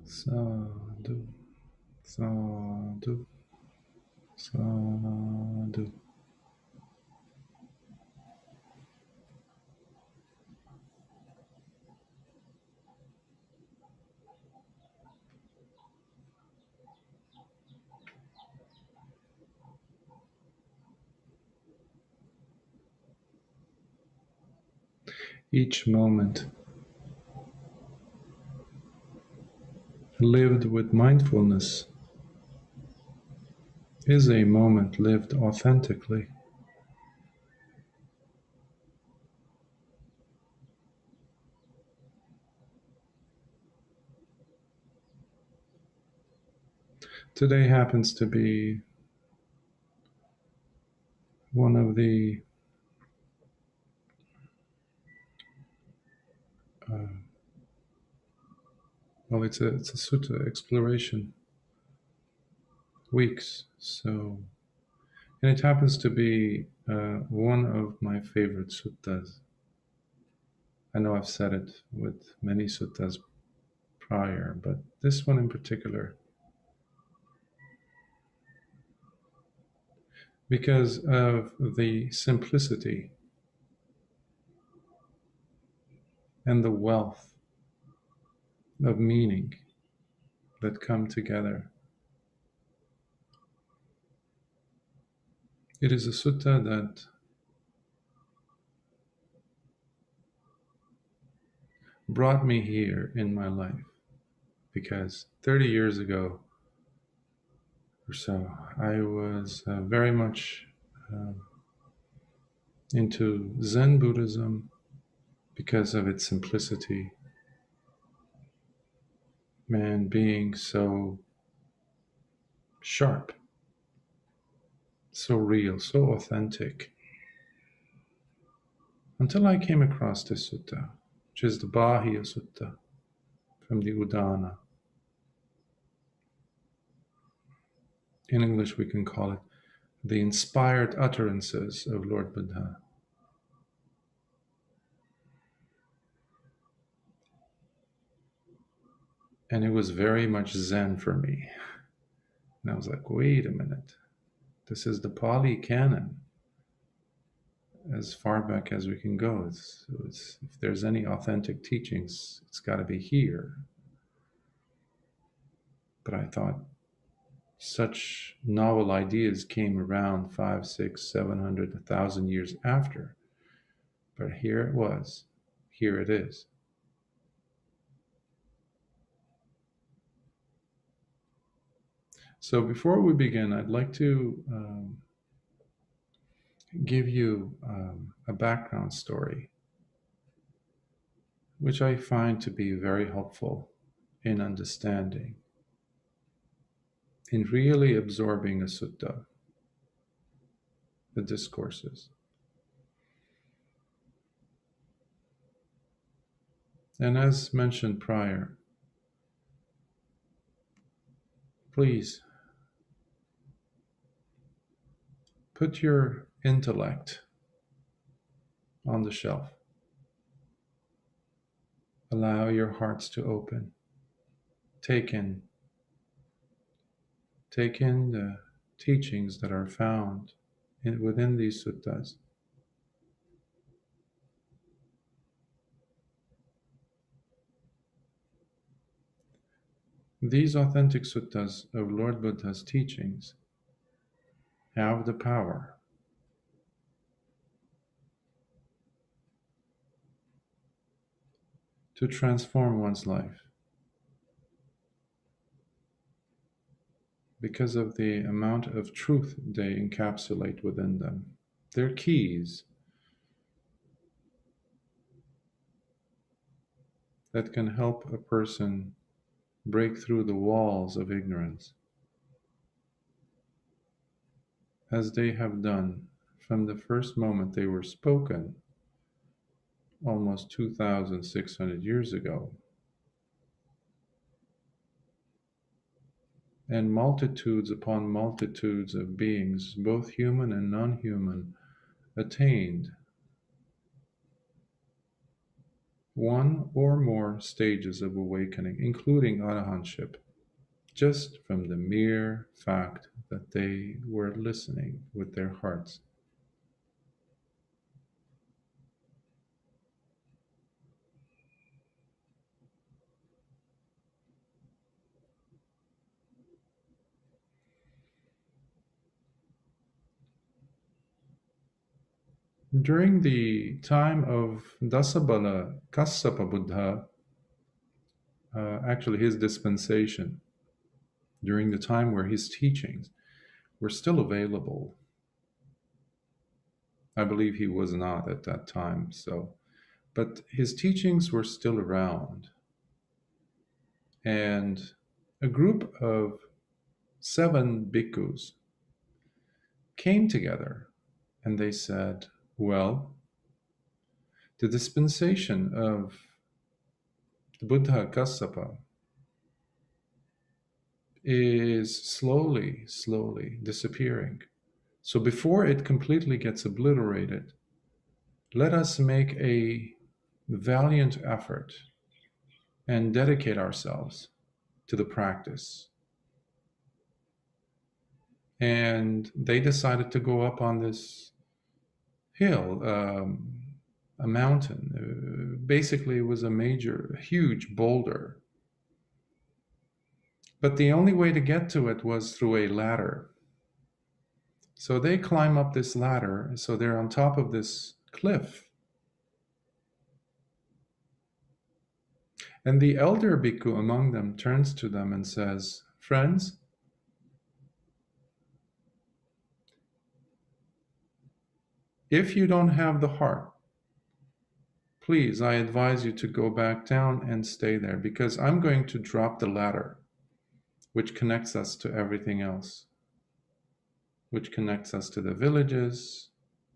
Sadhu, sadhu, sadhu. Each moment lived with mindfulness is a moment lived authentically. Today happens to be one of the it's a Sutta Exploration weeks. So, and it happens to be one of my favorite suttas. I know I've said it with many suttas prior, but this one in particular, because of the simplicity and the wealth of meaning that come together. It is a sutta that brought me here in my life, because 30 years ago or so, I was very much into Zen Buddhism because of its simplicity and being so sharp, so real, so authentic. Until I came across this sutta, which is the Bāhiya Sutta from the Udāna. In English, we can call it the inspired utterances of Lord Buddha. And it was very much Zen for me. And I was like, wait a minute. This is the Pali Canon, as far back as we can go. If there's any authentic teachings, it's got to be here. But I thought such novel ideas came around 500, 600, 700, 1,000 years after. But here it was. Here it is. So before we begin, I'd like to give you a background story, which I find to be very helpful in understanding, in really absorbing a sutta, the discourses. And as mentioned prior, please put your intellect on the shelf. Allow your hearts to open. Take in the teachings that are found within these suttas. These authentic suttas of Lord Buddha's teachings have the power to transform one's life because of the amount of truth they encapsulate within them. They're keys that can help a person break through the walls of ignorance, as they have done from the first moment they were spoken almost 2,600 years ago. And multitudes upon multitudes of beings, both human and non-human, attained one or more stages of awakening, including arahantship, just from the mere fact that they were listening with their hearts. During the time of Dasabala Kassapa Buddha, actually his dispensation, during the time where his teachings were still available. I believe he was not at that time, but his teachings were still around. And a group of 7 bhikkhus came together and they said, well, the dispensation of the Buddha Kassapa is slowly disappearing. So before it completely gets obliterated, let us make a valiant effort and dedicate ourselves to the practice. And they decided to go up on this hill, a mountain. Basically, it was a huge boulder. But the only way to get to it was through a ladder. So they climb up this ladder, so they're on top of this cliff. And the elder bhikkhu among them turns to them and says, friends, if you don't have the heart, please, I advise you to go back down and stay there, because I'm going to drop the ladder, which connects us to everything else, which connects us to the villages,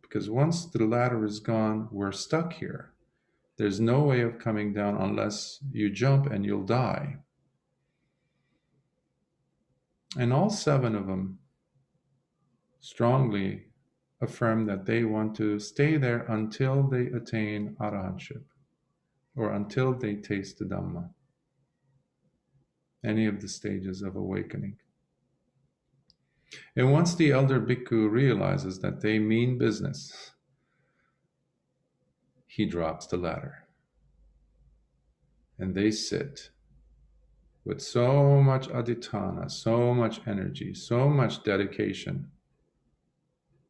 because once the ladder is gone, we're stuck here. There's no way of coming down unless you jump and you'll die. And all 7 of them strongly affirm that they want to stay there until they attain arahantship, or until they taste the Dhamma, any of the stages of awakening. And once the elder bhikkhu realizes that they mean business, he drops the ladder. And they sit with so much adhitthana, so much energy, so much dedication,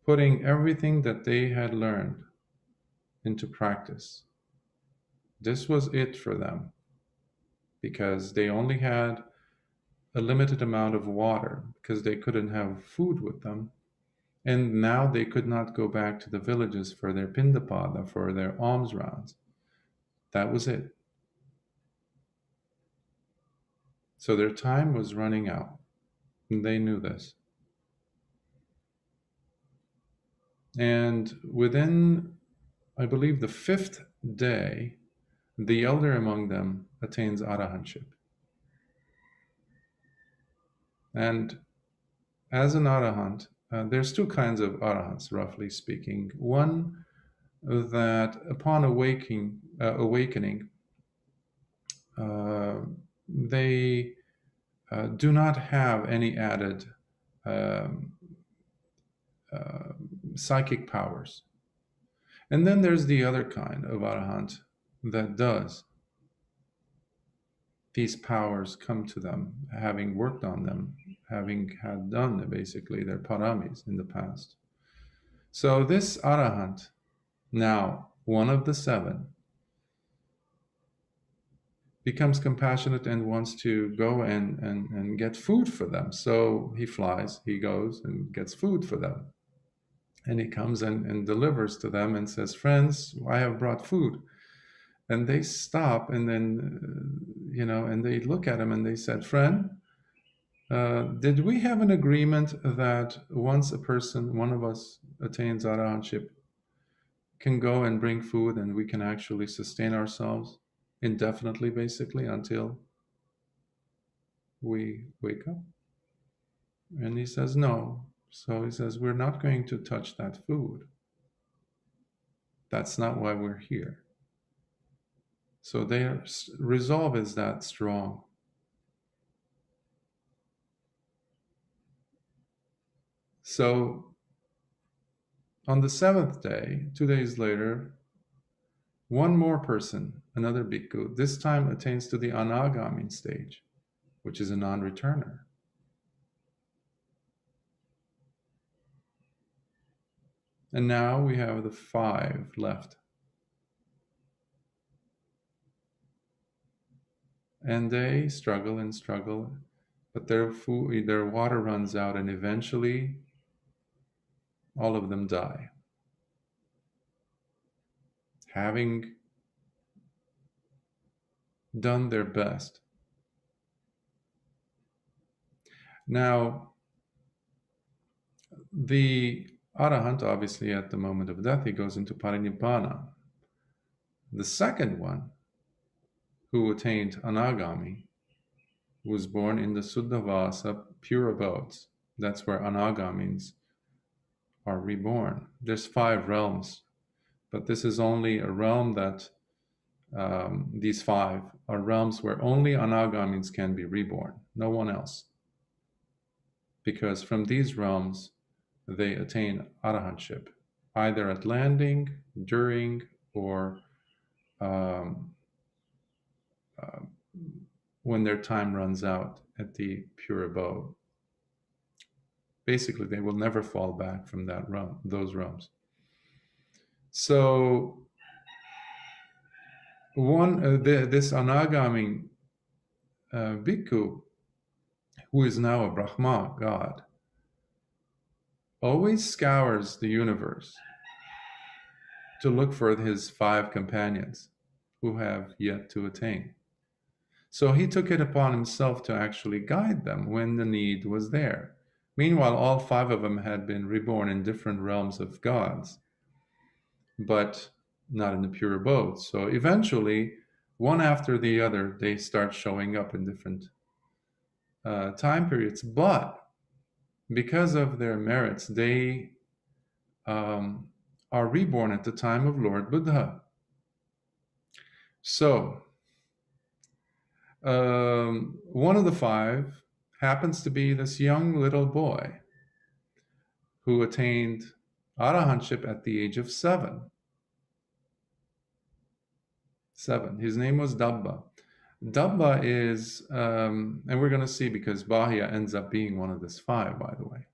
putting everything that they had learned into practice. This was it for them, because they only had a limited amount of water, because they couldn't have food with them. And now they could not go back to the villages for their pindapada, for their alms rounds. That was it. So their time was running out, and they knew this. And within, I believe, the 5th day, the elder among them attains arahantship. And as an arahant, there's 2 kinds of arahants, roughly speaking. One that upon awakening, they do not have any added psychic powers. And then there's the other kind of arahant that does. These powers come to them, having worked on them, having had done basically their paramis in the past. So this arahant, now one of the 7, becomes compassionate and wants to go and get food for them. So he flies, he goes and gets food for them. And he comes and delivers to them and says, friends, I have brought food. And they stop and then, and they look at him and they said, friend, did we have an agreement that once one of us attains arahantship, can go and bring food and we can actually sustain ourselves indefinitely, basically, until we wake up? And he says, no. So he says, we're not going to touch that food. That's not why we're here. So their resolve is that strong. So on the seventh day, 2 days later, one more person, another bhikkhu, this time attains to the anagami stage, which is a non-returner. And now we have the 5 left. And they struggle and struggle, but their water runs out, and eventually all of them die, having done their best. Now, the Arahant, obviously, at the moment of death, he goes into Parinibbana. The second one, who attained Anagami, was born in the Suddhavasa, pure abodes. That's where Anagamis are reborn. There's 5 realms, but this is only a realm that these 5 are realms where only Anagamis can be reborn, no one else. Because from these realms, they attain arahantship, either at landing, during, or when their time runs out at the pure abode. Basically, they will never fall back from that realm, those realms. So this Anagami bhikkhu, who is now a Brahma god, always scours the universe to look for his 5 companions who have yet to attain. So he took it upon himself to actually guide them when the need was there. Meanwhile, all 5 of them had been reborn in different realms of gods, but not in the pure abode. So eventually, one after the other, they start showing up in different time periods. But because of their merits, they are reborn at the time of Lord Buddha. So one of the 5 happens to be this young little boy who attained arahantship at the age of 7. His name was Dabba. Dabba is, and we're going to see, because Bāhiya ends up being one of this 5, by the way,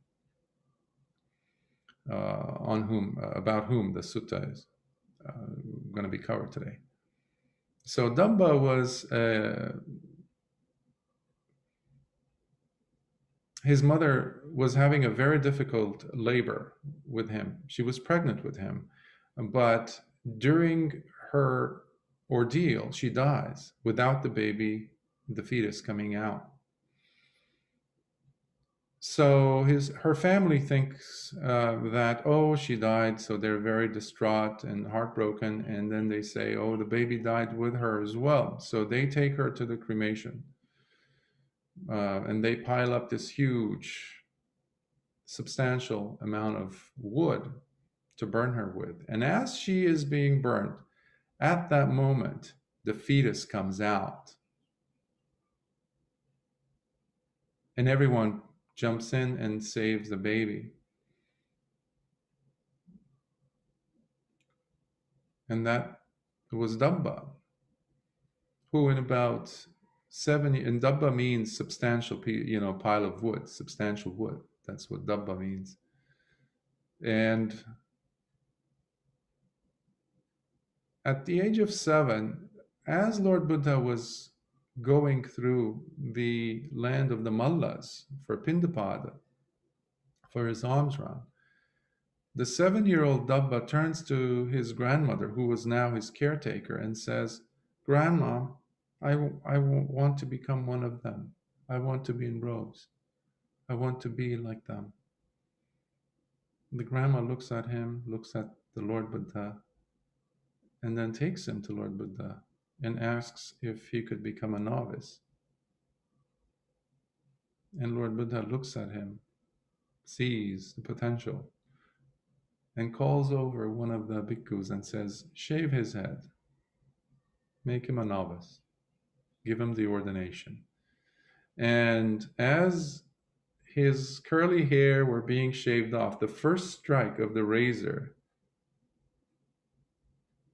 about whom the sutta is going to be covered today. So Dabba was, his mother was having a very difficult labor with him. She was pregnant with him, but during her ordeal, she dies without the baby, the fetus, coming out. So her family thinks that, oh, she died, so they're very distraught and heartbroken, and then they say, oh, the baby died with her as well. So they take her to the cremation, and they pile up this huge, substantial amount of wood to burn her with. And as she is being burned, at that moment, the fetus comes out. And everyone jumps in and saves the baby. And that was Dabba, who in about 70, and Dabba means substantial, pile of wood, substantial wood. That's what Dabba means. And at the age of 7, as Lord Buddha was going through the land of the Mallas for Pindapada, for his alms round, the 7-year-old Dabba turns to his grandmother, who was now his caretaker, and says, "Grandma, I want to become one of them. I want to be in robes. I want to be like them." The grandma looks at him, looks at the Lord Buddha, and then takes him to Lord Buddha and asks if he could become a novice. And Lord Buddha looks at him, sees the potential, and calls over one of the bhikkhus and says, "Shave his head." make him a novice, give him the ordination. And as his curly hair were being shaved off, the first strike of the razor,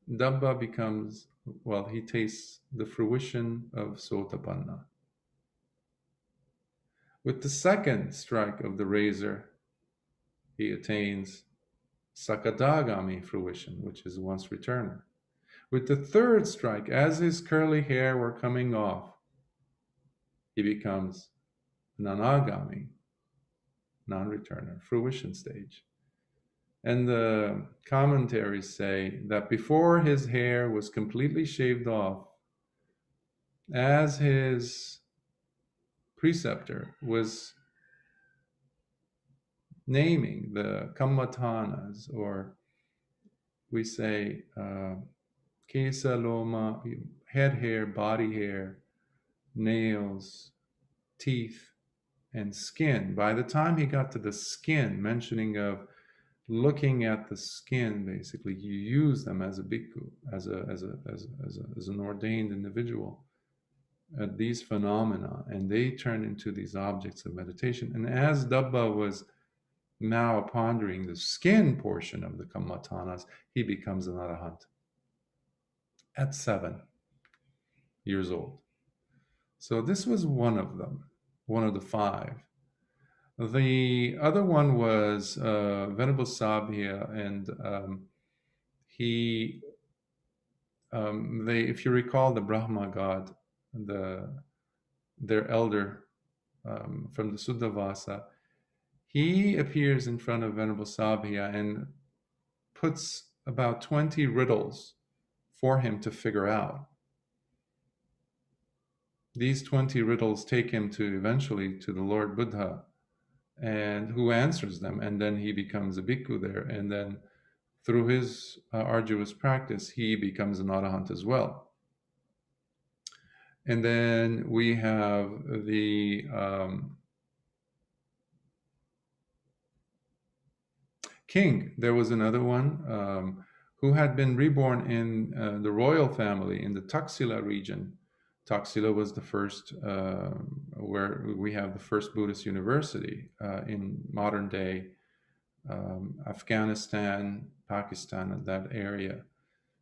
Dabba becomes, well, he tastes the fruition of Sotapanna. With the second strike of the razor, he attains Sakadagami fruition, which is once returner. With the third strike, as his curly hair were coming off, he becomes an Anagami, non-returner, fruition stage. And the commentaries say that before his hair was completely shaved off, as his preceptor was naming the kammatanas, or we say kesa loma, head hair, body hair, nails, teeth, and skin. By the time he got to the skin, mentioning of looking at the skin, basically, you use them as a bhikkhu, as an ordained individual at these phenomena, and they turn into these objects of meditation. And as Dabba was now pondering the skin portion of the kammatanas, he becomes an arahant at 7 years old. So this was one of them, one of the 5. The other one was Venerable Sabhya, and if you recall, the Brahma god, their elder from the Suddhavasa, he appears in front of Venerable Sabhya and puts about 20 riddles for him to figure out. These 20 riddles take him eventually to the Lord Buddha, and who answers them, and then he becomes a bhikkhu there, and then through his arduous practice, he becomes an arahant as well. And then we have the king. There was another one who had been reborn in the royal family in the Taxila region. Taxila was the first, where we have the first Buddhist university in modern day Afghanistan, Pakistan, and that area.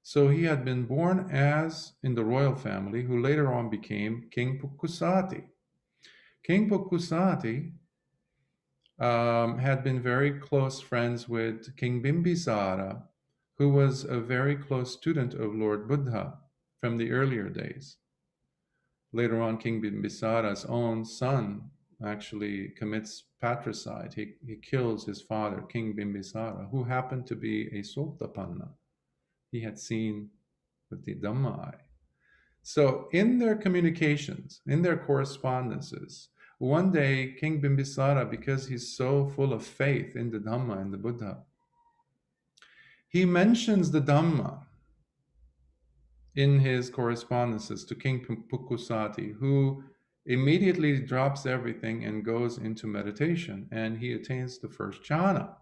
So he had been born as in the royal family, who later on became King Pukkusati. King Pukkusati had been very close friends with King Bimbisara, who was a very close student of Lord Buddha from the earlier days. Later on, King Bimbisara's own son actually commits patricide. He kills his father, King Bimbisara, who happened to be a Sotapanna. He had seen with the Dhamma eye. So in their communications, in their correspondences, one day King Bimbisara, because he's so full of faith in the Dhamma and the Buddha, he mentions the Dhamma in his correspondences to King Pukkusati, who immediately drops everything and goes into meditation, and he attains the first jhana.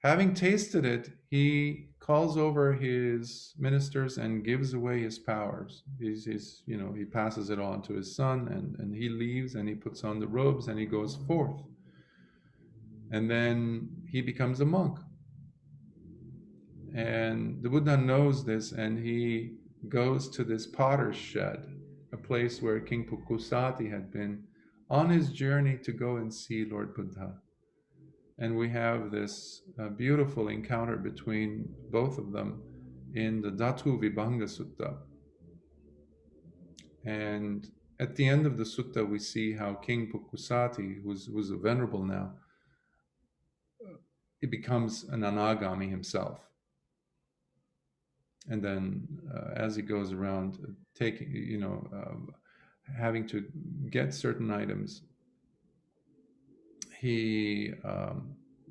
Having tasted it, he calls over his ministers and gives away his powers. He passes it on to his son, and he leaves, and he puts on the robes, and he goes forth. And then he becomes a monk. And the Buddha knows this, and he goes to this potter's shed, a place where King Pukkusati had been on his journey to go and see Lord Buddha. And we have this beautiful encounter between both of them in the Dhatu Vibhanga Sutta. And at the end of the sutta, we see how King Pukkusati, who's a venerable now, he becomes an anagami himself. And then as he goes around taking, having to get certain items, he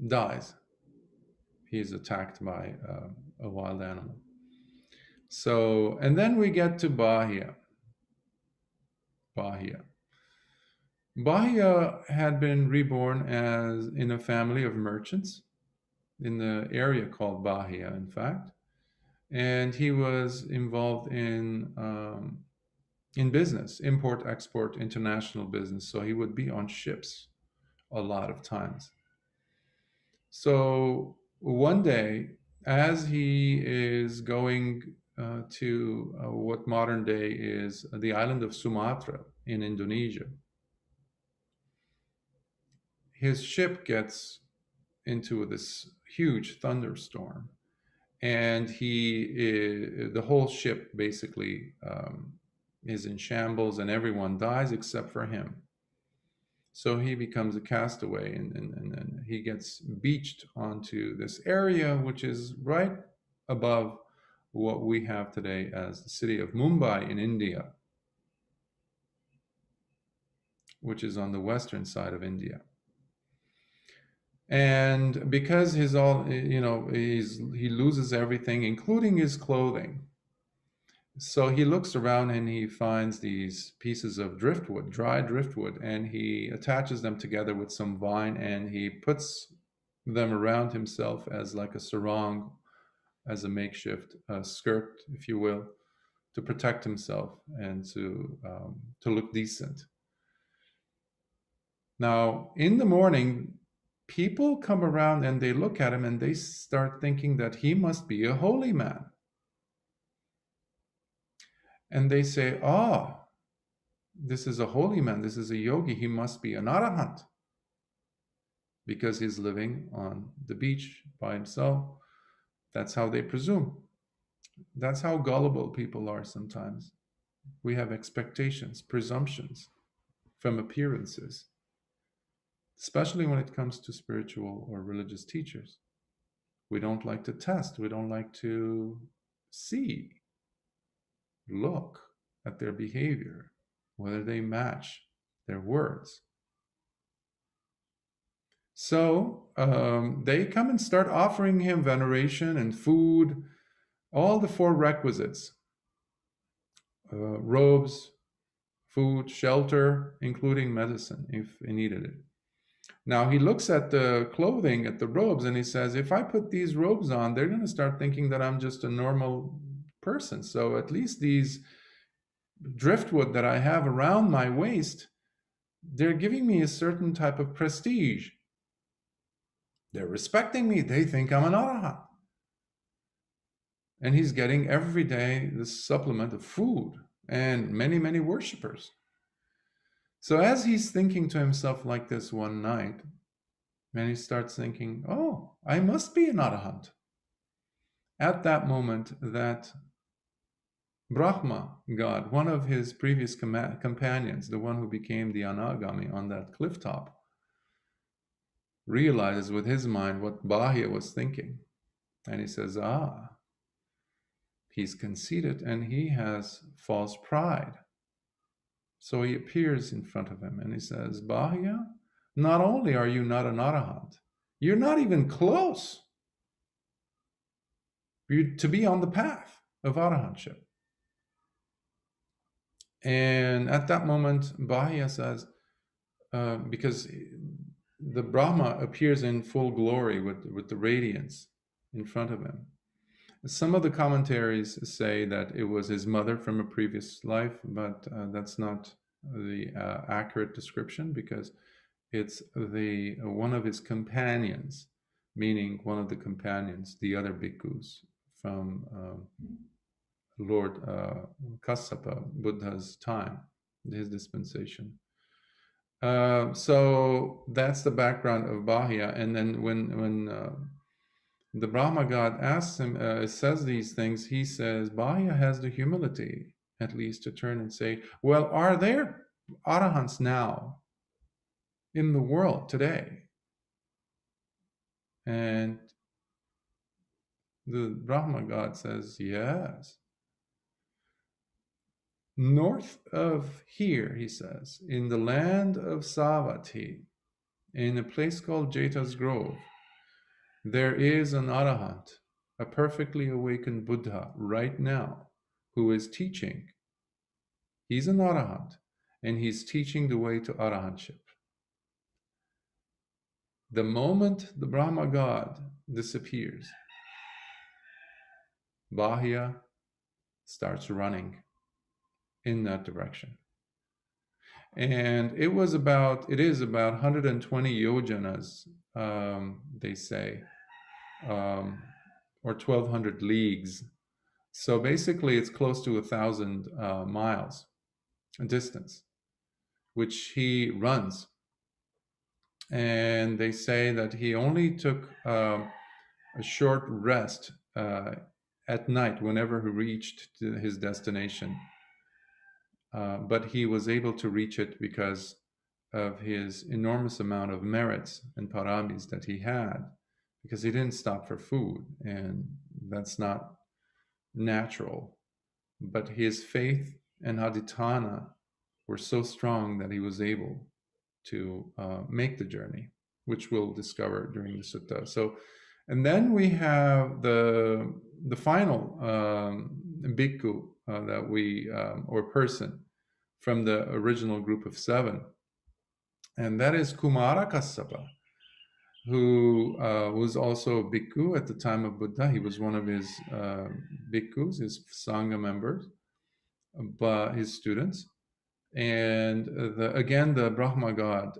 dies. He's attacked by a wild animal. So, and then we get to Bāhiya. Bāhiya had been reborn as in a family of merchants in the area called Bāhiya, in fact. and he was involved in business, import, export, international business. So he would be on ships a lot of times. So one day, as he is going to what modern day is the island of Sumatra in Indonesia, his ship gets into this huge thunderstorm, and the whole ship basically is in shambles, and everyone dies except for him. So he becomes a castaway, and he gets beached onto this area, which is right above what we have today as the city of Mumbai in India, which is on the western side of India. And because he loses everything, including his clothing. So he looks around and he finds these pieces of driftwood, dry driftwood, and he attaches them together with some vine, and he puts them around himself as like a sarong, as a makeshift skirt, if you will, to protect himself and to look decent. Now, in the morning, people come around and they look at him and they start thinking that he must be a holy man. And they say, oh, this is a holy man, this is a yogi, he must be an arahant, because he's living on the beach by himself. That's how they presume. That's how gullible people are sometimes. We have expectations, presumptions from appearances, especially when it comes to spiritual or religious teachers. We don't like to test, we don't like to see, look at their behavior, whether they match their words. So they come and start offering him veneration and food, all the four requisites: robes, food, shelter, including medicine if he needed it. Now he looks at the clothing, at the robes, and he says, if I put these robes on, they're going to start thinking that I'm just a normal person. So at least these driftwood that I have around my waist, they're giving me a certain type of prestige. They're respecting me. They think I'm an arahant. And he's getting every day this supplement of food and many, many worshippers. So as he's thinking to himself like this one night, and he starts thinking, oh, I must be an arahant. At that moment, that Brahma god, one of his previous companions, the one who became the Anagami on that cliff top, realizes with his mind what Bāhiya was thinking. And he says, he's conceited and he has false pride. So he appears in front of him and he says, Bāhiya, not only are you not an arahant, you're not even close to be on the path of arahantship. And at that moment, Bāhiya says, because the Brahma appears in full glory with the radiance in front of him. Some of the commentaries say that it was his mother from a previous life, but that's not the accurate description, because it's one of his companions, meaning one of the companions, the other bhikkhus from Lord Kassapa, Buddha's time, his dispensation. So that's the background of Bāhiya. And then when the Brahma god asks him, says these things, he says, Bāhiya has the humility, at least, to turn and say, well, are there arahants now in the world today? And the Brahma god says, yes. North of here, he says, in the land of Savatthi, in a place called Jeta's Grove, there is an arahant, a perfectly awakened Buddha right now, who is teaching. He's an arahant, and he's teaching the way to arahantship. The moment the Brahma god disappears, Bāhiya starts running in that direction. And it is about 120 yojanas, they say, or 1,200 leagues. So basically, it's close to 1,000 miles distance, which he runs. And they say that he only took a short rest at night whenever he reached his destination. But he was able to reach it because of his enormous amount of merits and paramis that he had, because he didn't stop for food, and that's not natural. But his faith and adhitthana were so strong that he was able to make the journey, which we'll discover during the sutta. So, and then we have the final bhikkhu that we or person from the original group of 7, and that is Kumara Kassapa, who was also a bhikkhu at the time of Buddha. He was one of his bhikkhus, his sangha members, but his students. And again, the Brahma god,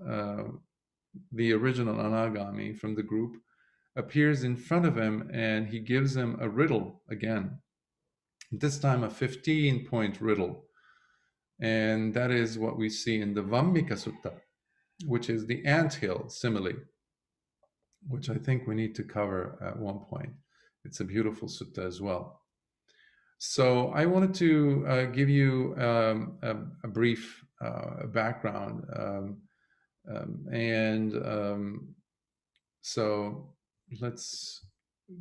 the original Anagami from the group, appears in front of him, and he gives him a riddle again, this time a 15-point riddle. And that is what we see in the Bāhiya Sutta, which is the anthill simile, which I think we need to cover at one point. It's a beautiful sutta as well. So I wanted to give you a brief background. So let's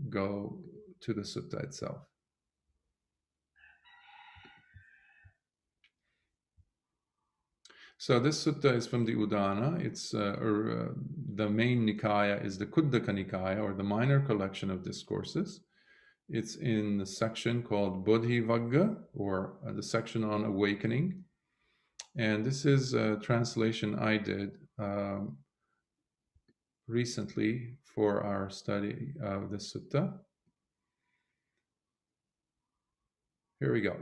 go to the sutta itself. So this sutta is from the Udāna. It's the main Nikāya is the Kuddaka Nikāya, or the minor collection of discourses. It's in the section called Bodhivagga, or the section on awakening. And this is a translation I did recently for our study of the sutta. Here we go.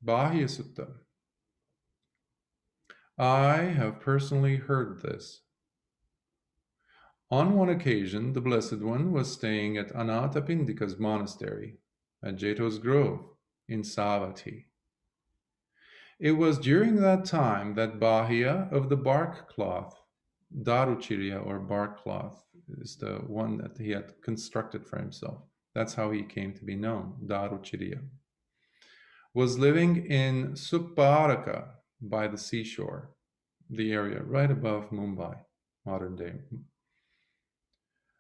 Bāhiya Sutta. I have personally heard this. On one occasion, the Blessed One was staying at Anathapindika's monastery at Jeto's Grove in Savatthi. It was during that time that Bāhiya of the bark cloth, Daruchirya or bark cloth, is the one that he had constructed for himself. That's how he came to be known, Daruchirya, was living in Supparaka by the seashore, the area right above Mumbai, modern day.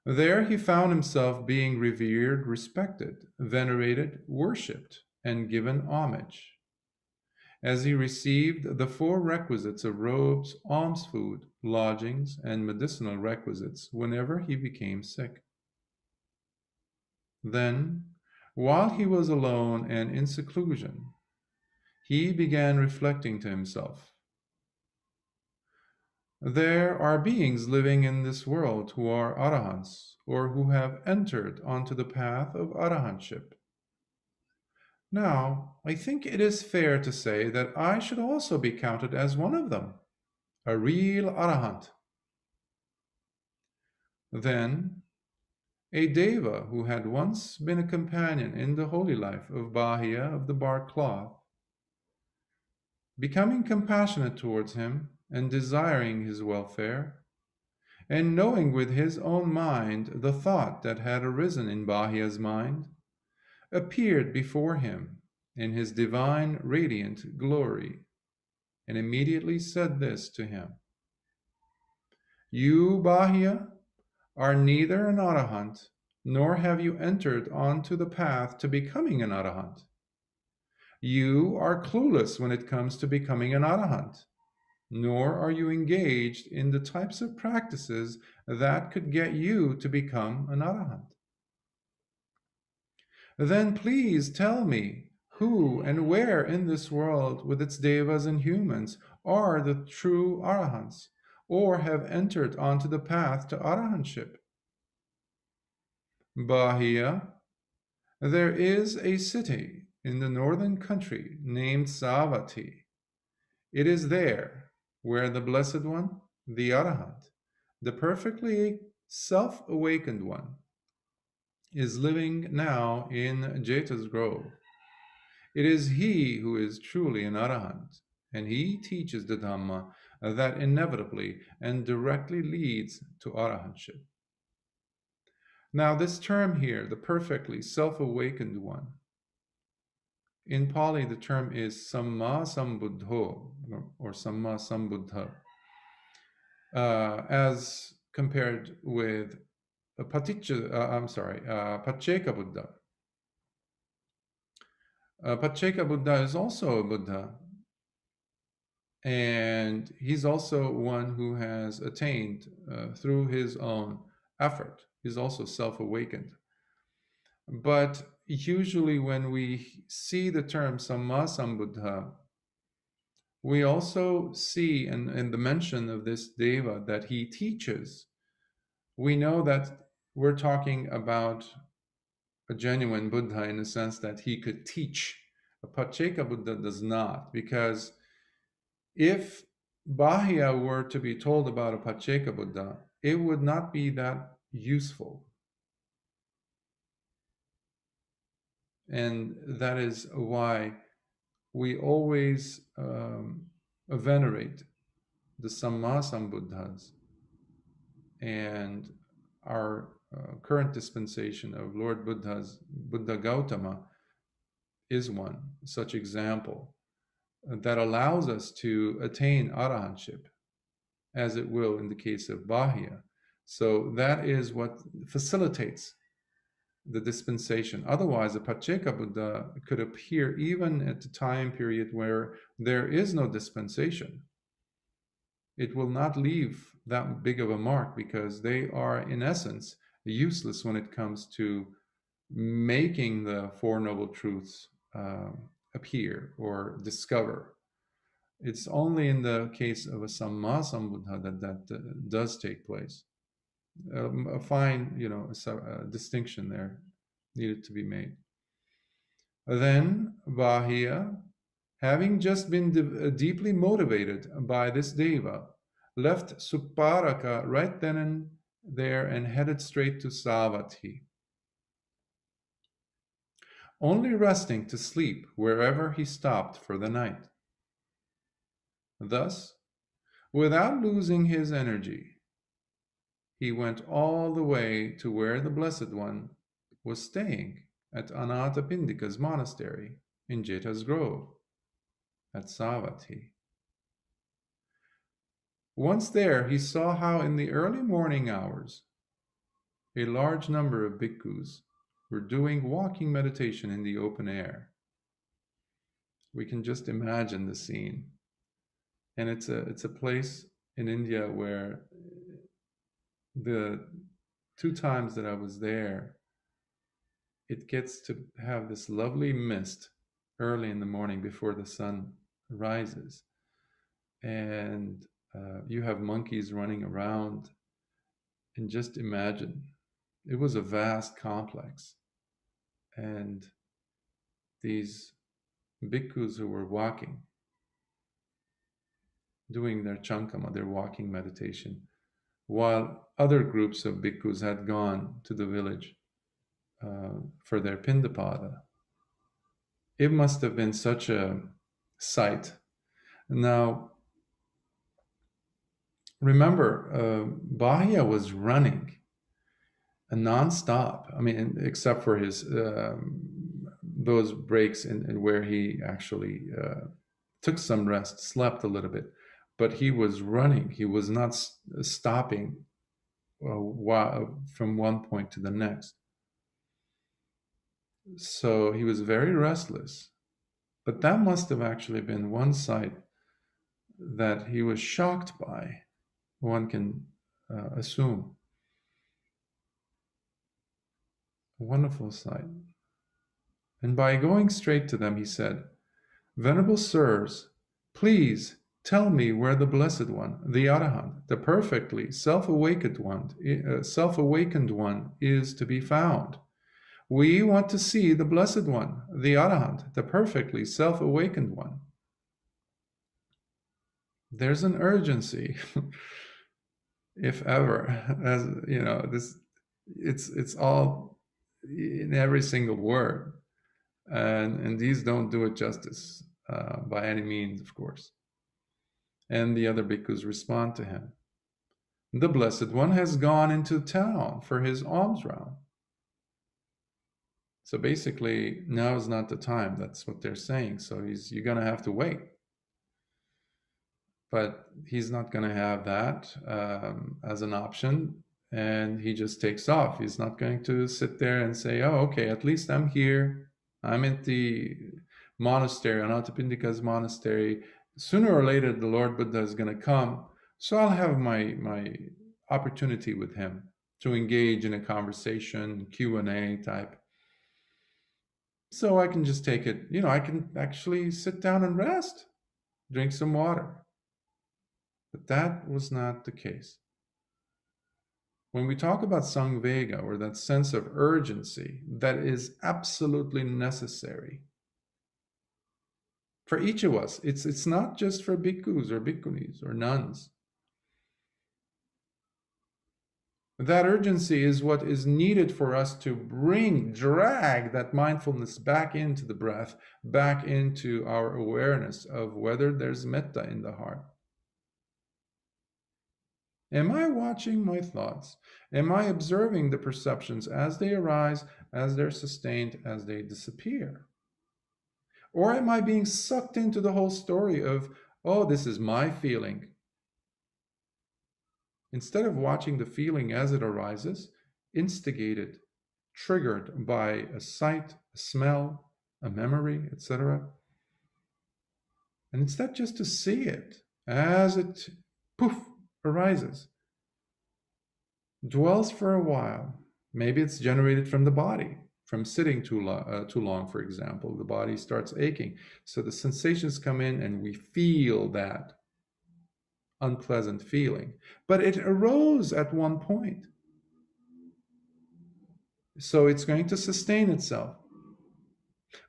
There he found himself being revered, respected, venerated, worshipped, and given homage, as he received the 4 requisites of robes, alms food, lodgings, and medicinal requisites whenever he became sick. Then, while he was alone and in seclusion, he began reflecting to himself, there are beings living in this world who are arahants, or who have entered onto the path of arahantship. Now, I think it is fair to say that I should also be counted as one of them, a real arahant. Then, a deva who had once been a companion in the holy life of Bāhiya of the bark cloth, becoming compassionate towards him and desiring his welfare, and knowing with his own mind the thought that had arisen in Bāhiya's mind, appeared before him in his divine radiant glory, and immediately said this to him: You, Bāhiya, are neither an arahant, nor have you entered onto the path to becoming an arahant. You are clueless when it comes to becoming an arahant, nor are you engaged in the types of practices that could get you to become an arahant. Then please tell me who and where in this world with its devas and humans are the true arahants, or have entered onto the path to arahantship. Bāhiya, There is a city in the northern country named Savatthi. It is there where the Blessed One, the Arahant, the perfectly self-awakened one, is living now in Jeta's grove. It is he who is truly an Arahant, and he teaches the Dhamma that inevitably and directly leads to Arahantship. Now, this term here, the perfectly self-awakened one, in Pali the term is Samma Sambuddho or Samma Sambuddha, as compared with Pacceka Buddha. Pacceka Buddha is also a Buddha, and he's also one who has attained through his own effort. He's also self-awakened. But usually when we see the term Samma Sambuddha, we also see in the mention of this Deva that he teaches, we know that we're talking about a genuine Buddha in the sense that he could teach. A Pacceka Buddha does not, because if Bāhiya were to be told about a Pacceka Buddha, it would not be that useful. And that is why we always venerate the Samma Sambuddhas, and our current dispensation of Lord Buddha Gautama is one such example that allows us to attain arahantship, as it will in the case of Bāhiya. So that is what facilitates the dispensation. Otherwise, a Pacceka Buddha could appear even at the time period where there is no dispensation. It will not leave that big of a mark, because they are, in essence, useless when it comes to making the Four Noble Truths appear or discover. It's only in the case of a Samma Sambuddha that does take place. A fine, distinction there needed to be made. Then Bāhiya, having just been deeply motivated by this Deva, left Supparaka right then and there and headed straight to Savatthi, only resting to sleep wherever he stopped for the night. Thus, without losing his energy, he went all the way to where the Blessed One was staying at Anathapindika's monastery in Jeta's grove at Savatthi. Once there, he saw how in the early morning hours, a large number of bhikkhus were doing walking meditation in the open air. We can just imagine the scene. And it's a place in India where the 2 times that I was there, it gets to have this lovely mist early in the morning before the sun rises. And you have monkeys running around. And just imagine, it was a vast complex. And these bhikkhus who were walking, doing their chankama, their walking meditation, while other groups of bhikkhus had gone to the village for their pindapada. It must have been such a sight. Now, remember, Bāhiya was running non-stop. I mean, except for his those breaks in where he actually took some rest, slept a little bit, but he was running. He was not stopping from one point to the next. So he was very restless. But that must have actually been one sight that he was shocked by, one can assume. A wonderful sight. And by going straight to them, he said, "Venerable sirs, please tell me where the Blessed One, the Arahant, the perfectly self-awakened one, is to be found. We want to see the Blessed One, the Arahant, the perfectly self-awakened one. There's an urgency, if ever, as you know, it's all in every single word, and these don't do it justice by any means, of course. And the other bhikkhus respond to him. The Blessed One has gone into town for his alms round. So basically, now is not the time. That's what they're saying. So you're going to have to wait. But he's not going to have that as an option. And he just takes off. He's not going to sit there and say, oh, okay, at least I'm here. I'm at the monastery, Anathapindika's monastery. Sooner or later, the Lord Buddha is going to come. So I'll have my opportunity with him to engage in a conversation, Q&A type. So I can just take it, I can actually sit down and rest, drink some water. But that was not the case. When we talk about Samvega, or that sense of urgency, that is absolutely necessary for each of us. It's not just for bhikkhus or bhikkhunis or nuns. That urgency is what is needed for us to drag that mindfulness back into the breath, back into our awareness of whether there's metta in the heart. Am I watching my thoughts? Am I observing the perceptions as they arise, as they're sustained, as they disappear? Or am I being sucked into the whole story of, oh, this is my feeling? Instead of watching the feeling as it arises, instigated, triggered by a sight, a smell, a memory, etc. And instead just to see it as it, poof, arises, dwells for a while. Maybe it's generated from the body, from sitting too long, for example. The body starts aching. So the sensations come in and we feel that unpleasant feeling. But it arose at one point. So it's going to sustain itself.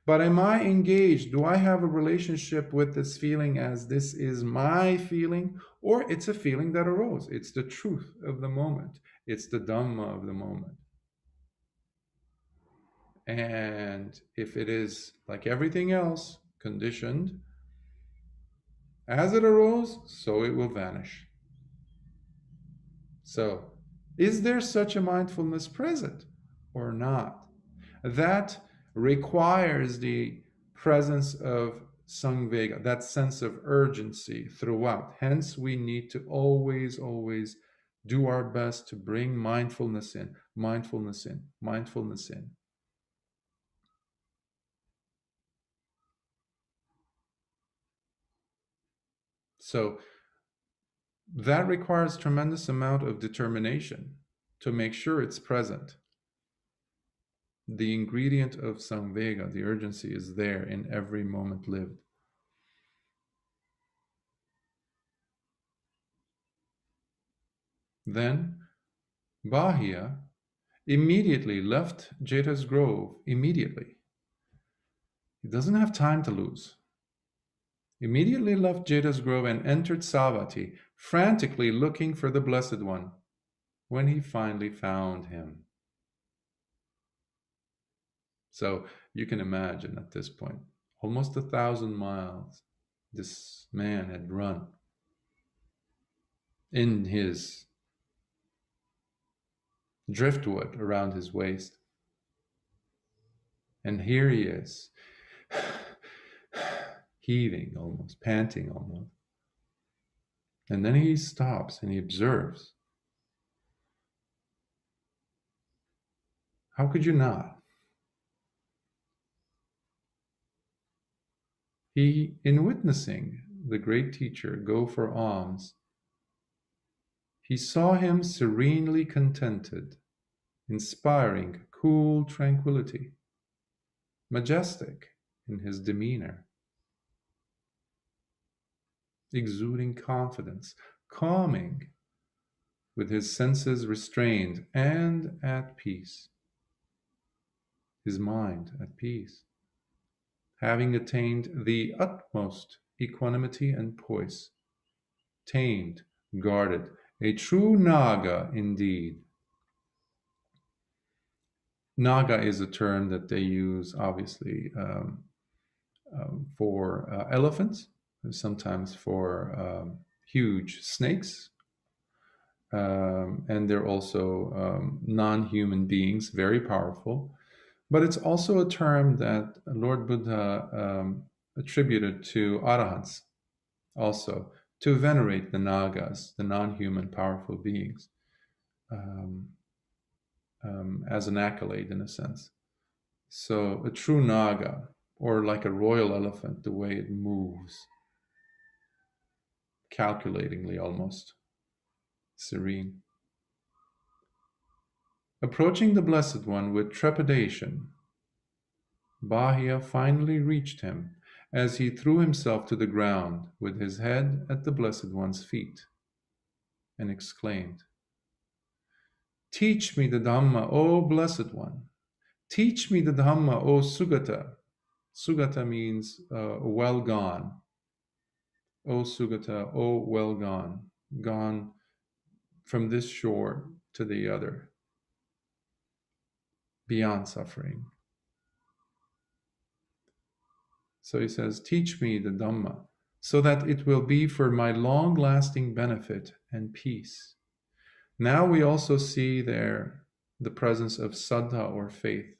But am I engaged? Do I have a relationship with this feeling as this is my feeling? Or it's a feeling that arose. It's the truth of the moment. It's the Dhamma of the moment. And if it is, like everything else, conditioned, as it arose, so it will vanish. So, is there such a mindfulness present or not? That requires the presence of Samvega, that sense of urgency throughout. Hence, we need to always do our best to bring mindfulness in, mindfulness in, mindfulness in. So that requires tremendous amount of determination to make sure it's present. The ingredient of Samvega, the urgency, is there in every moment lived. Then Bāhiya immediately left Jeta's grove, immediately. He doesn't have time to lose. Immediately left Jeta's grove and entered Savatthi, frantically looking for the Blessed One, when he finally found him. So you can imagine at this point, almost 1,000 miles this man had run in his driftwood around his waist. And here he is, heaving almost, panting almost. And then he stops and he observes. How could you not? He, in witnessing the great teacher go for alms, he saw him serenely contented, inspiring cool tranquility, majestic in his demeanor, exuding confidence, calming, with his senses restrained and at peace. his mind at peace, having attained the utmost equanimity and poise, tamed, guarded, a true Naga indeed. Naga is a term that they use, obviously, for elephants, sometimes for huge snakes, and they're also non-human beings, very powerful. But it's also a term that Lord Buddha attributed to arahants, also to venerate the nagas, the non-human powerful beings, um, as an accolade in a sense. So a true naga, or like a royal elephant, the way it moves, calculatingly almost, serene. Approaching the Blessed One with trepidation, Bāhiya finally reached him as he threw himself to the ground with his head at the Blessed One's feet and exclaimed, "Teach me the Dhamma, O Blessed One. Teach me the Dhamma, O Sugata." Sugata means well gone. O Sugata, O well gone, gone from this shore to the other, beyond suffering. So he says, teach me the Dhamma, so that it will be for my long-lasting benefit and peace. Now we also see there the presence of saddha or faith.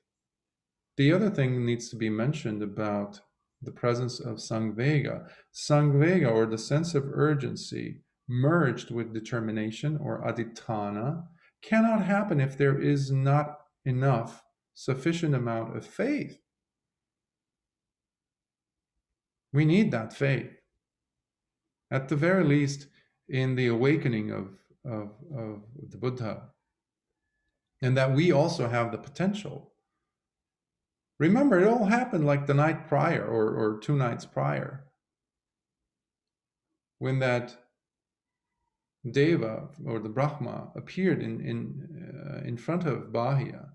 The other thing needs to be mentioned about the presence of samvega. Samvega, or the sense of urgency, merged with determination or aditthana, cannot happen if there is not enough, sufficient amount of faith. We need that faith. At the very least, in the awakening of the Buddha, and that we also have the potential. Remember, it all happened like the night prior or 2 nights prior, when that Deva or the Brahma appeared in front of Bāhiya.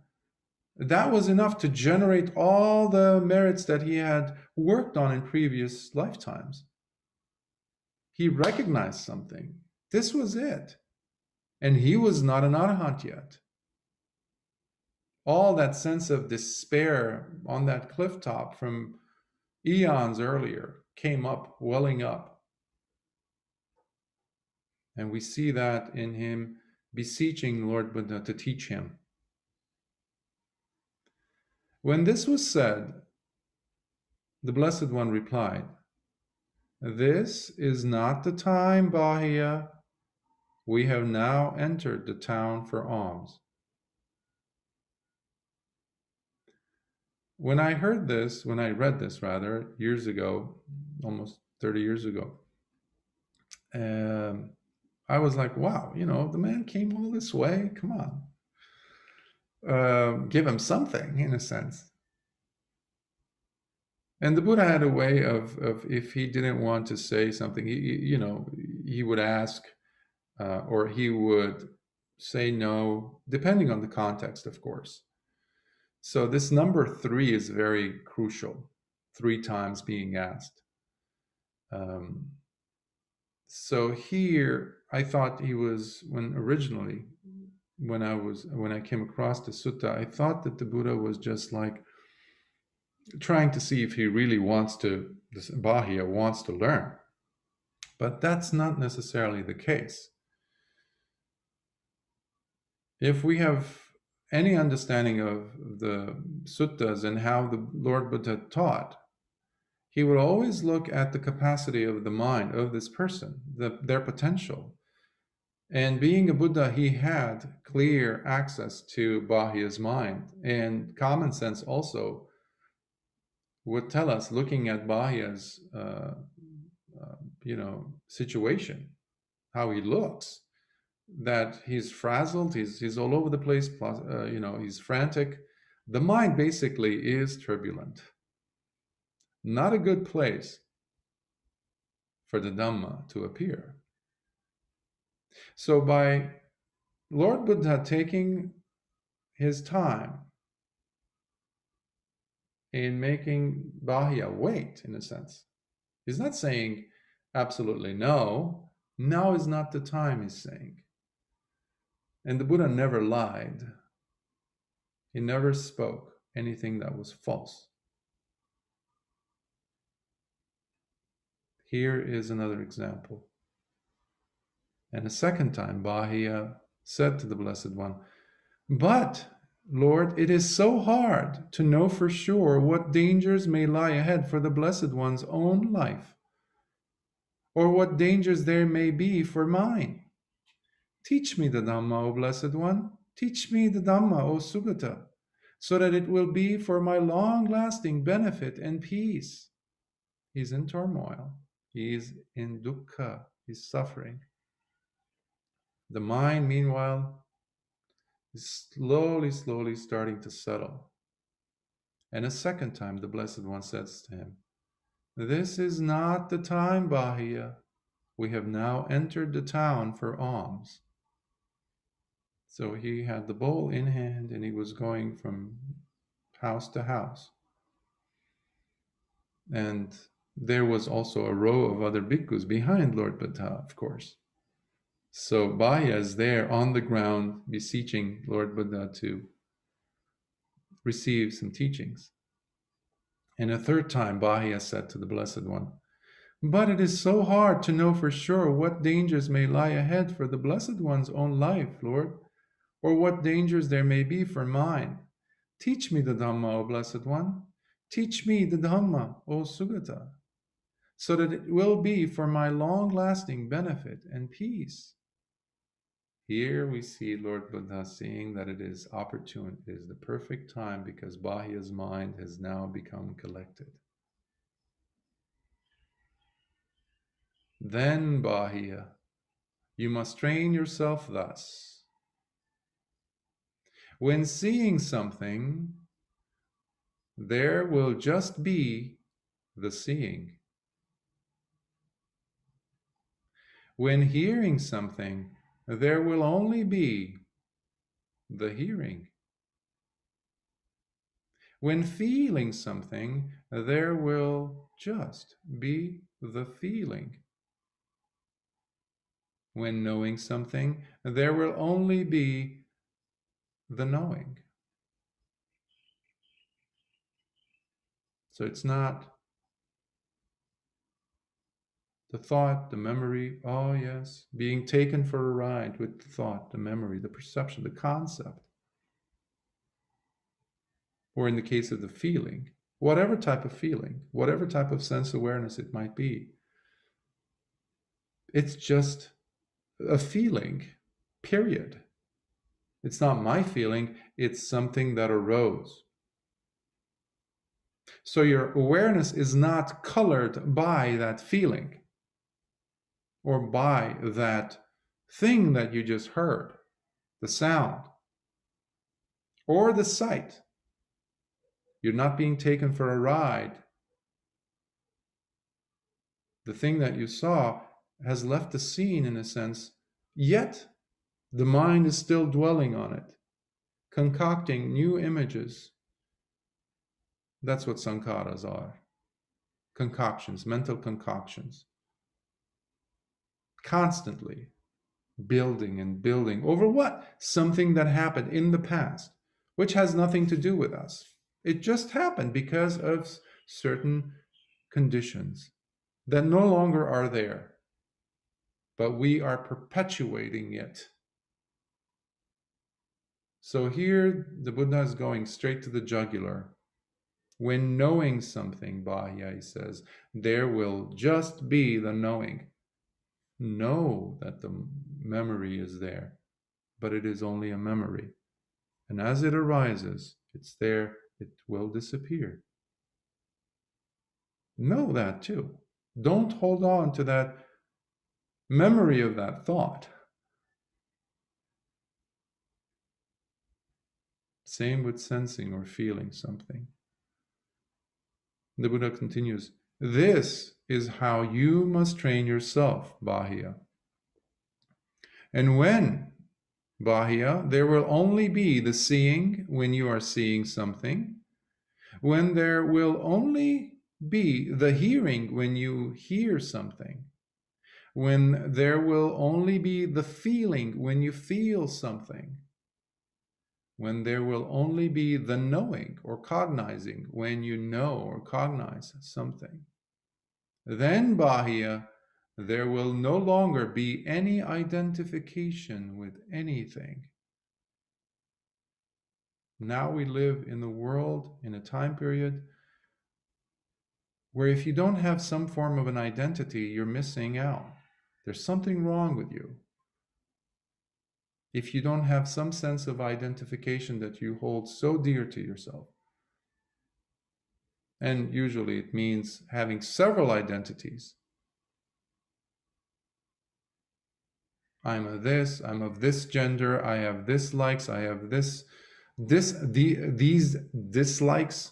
That was enough to generate all the merits that he had worked on in previous lifetimes. He recognized something. This was it. And he was not an arahant yet. All that sense of despair on that cliff top from eons earlier came up, welling up. And we see that in him beseeching Lord Buddha to teach him. When this was said, the Blessed One replied, "This is not the time, Bāhiya. We have now entered the town for alms." When I read this years ago, almost 30 years ago, I was like, wow, the man came all this way. Come on. Give him something, in a sense. And the Buddha had a way of if he didn't want to say something, he would ask, or he would say no, depending on the context, of course. So this number 3 is very crucial, 3 times being asked. So here, I thought he was, when I came across the sutta, I thought that the Buddha was just like trying to see if he really Bāhiya wants to learn. But that's not necessarily the case. If we have any understanding of the suttas and how the Lord Buddha taught, he would always look at the capacity of the mind of this person, their potential. And being a Buddha, he had clear access to Bāhiya's mind. And common sense also would tell us, looking at Bāhiya's situation, how he looks, that he's frazzled, he's all over the place, he's frantic. The mind basically is turbulent. Not a good place for the Dhamma to appear. So by Lord Buddha taking his time in making Bāhiya wait, in a sense. He's not saying absolutely no. Now is not the time, he's saying. And the Buddha never lied. He never spoke anything that was false. Here is another example. And a second time, Bāhiya said to the Blessed One, "But, Lord, it is so hard to know for sure what dangers may lie ahead for the Blessed One's own life, or what dangers there may be for mine. Teach me the Dhamma, O Blessed One. Teach me the Dhamma, O Sugata, so that it will be for my long-lasting benefit and peace." He's in turmoil. He's in dukkha. He's suffering. The mind, meanwhile, is slowly starting to settle. And a second time, the Blessed One says to him, "This is not the time, Bāhiya. We have now entered the town for alms." So he had the bowl in hand and he was going from house to house. And there was also a row of other bhikkhus behind Lord Buddha, of course. So Bāhiya is there on the ground beseeching Lord Buddha to receive some teachings. And a third time, Bāhiya said to the Blessed One, "But it is so hard to know for sure what dangers may lie ahead for the Blessed One's own life, Lord, or what dangers there may be for mine. Teach me the Dhamma, O Blessed One. Teach me the Dhamma, O Sugata, so that it will be for my long-lasting benefit and peace." Here we see Lord Buddha seeing that it is opportune, it is the perfect time, because Bāhiya's mind has now become collected. "Then, Bāhiya, you must train yourself thus. When seeing something, there will just be the seeing. When hearing something, there will only be the hearing. When feeling something, there will just be the feeling. When knowing something, there will only be the knowing." So it's not the thought, the memory, oh yes, being taken for a ride with the thought, the memory, the perception, the concept. Or in the case of the feeling, whatever type of feeling, whatever type of sense awareness it might be, it's just a feeling, period. It's not my feeling, it's something that arose. So your awareness is not colored by that feeling or by that thing that you just heard, the sound or the sight. You're not being taken for a ride. The thing that you saw has left the scene, in a sense, yet the mind is still dwelling on it, concocting new images. That's what sankharas are. Concoctions, mental concoctions. Constantly building and building over what? Something that happened in the past, which has nothing to do with us. It just happened because of certain conditions that no longer are there, but we are perpetuating it. So here the Buddha is going straight to the jugular. When knowing something, Bāhiya, he says, there will just be the knowing. Know that the memory is there, but it is only a memory. And as it arises, it's there, it will disappear. Know that too. Don't hold on to that memory of that thought. Same with sensing or feeling something. The Buddha continues, "This is how you must train yourself, Bāhiya. And when, Bāhiya, there will only be the seeing when you are seeing something, when there will only be the hearing when you hear something, when there will only be the feeling when you feel something, when there will only be the knowing or cognizing when you know or cognize something, then, Bāhiya, there will no longer be any identification with anything. Now we live in the world, in a time period, where if you don't have some form of an identity, you're missing out. There's something wrong with you. If you don't have some sense of identification that you hold so dear to yourself. And usually it means having several identities. I'm of this gender, I have this likes, I have these dislikes.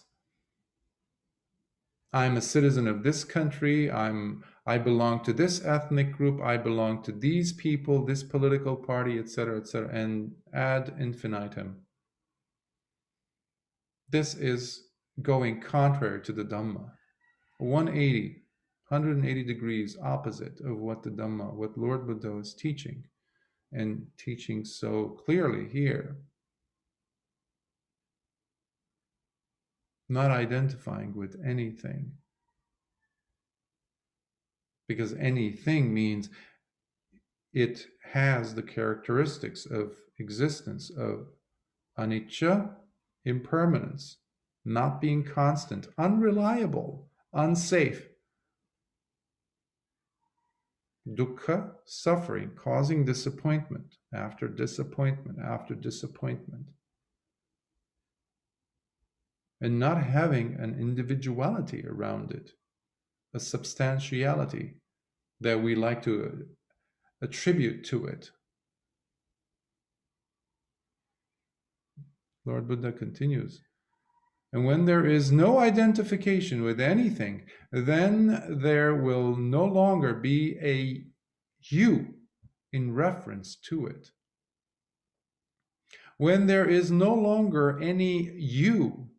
I'm a citizen of this country, I belong to this ethnic group, I belong to these people, this political party, etc., and ad infinitum. This is going contrary to the Dhamma. 180 degrees opposite of what the Dhamma, what Lord Buddha is teaching, and teaching so clearly here. Not identifying with anything. Because anything means it has the characteristics of existence, of anicca, impermanence, not being constant, unreliable, unsafe. Dukkha, suffering, causing disappointment after disappointment after disappointment. And not having an individuality around it, a substantiality that we like to attribute to it. Lord Buddha continues, and when there is no identification with anything, then there will no longer be a you in reference to it. When there is no longer any you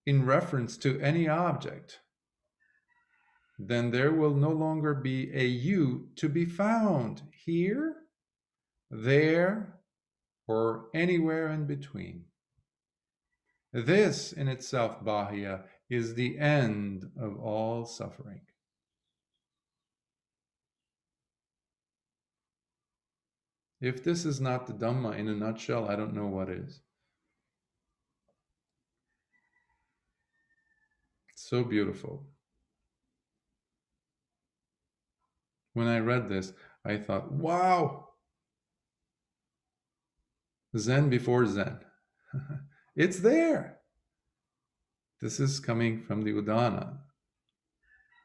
in reference to any object, then there will no longer be a you to be found here, there, or anywhere in between. This in itself, Bāhiya, is the end of all suffering. If this is not the Dhamma in a nutshell, I don't know what is. It's so beautiful. When I read this, I thought, wow, Zen before Zen. It's there. This is coming from the Udāna.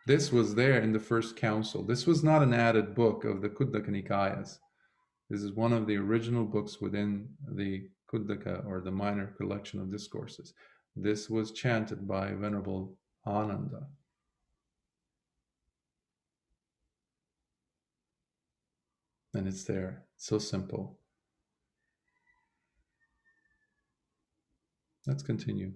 This was there in the first council. This was not an added book of the Kuddaka Nikāyas. This is one of the original books within the Kuddaka, or the minor collection of discourses. This was chanted by Venerable Ananda. And it's there. It's so simple. Let's continue.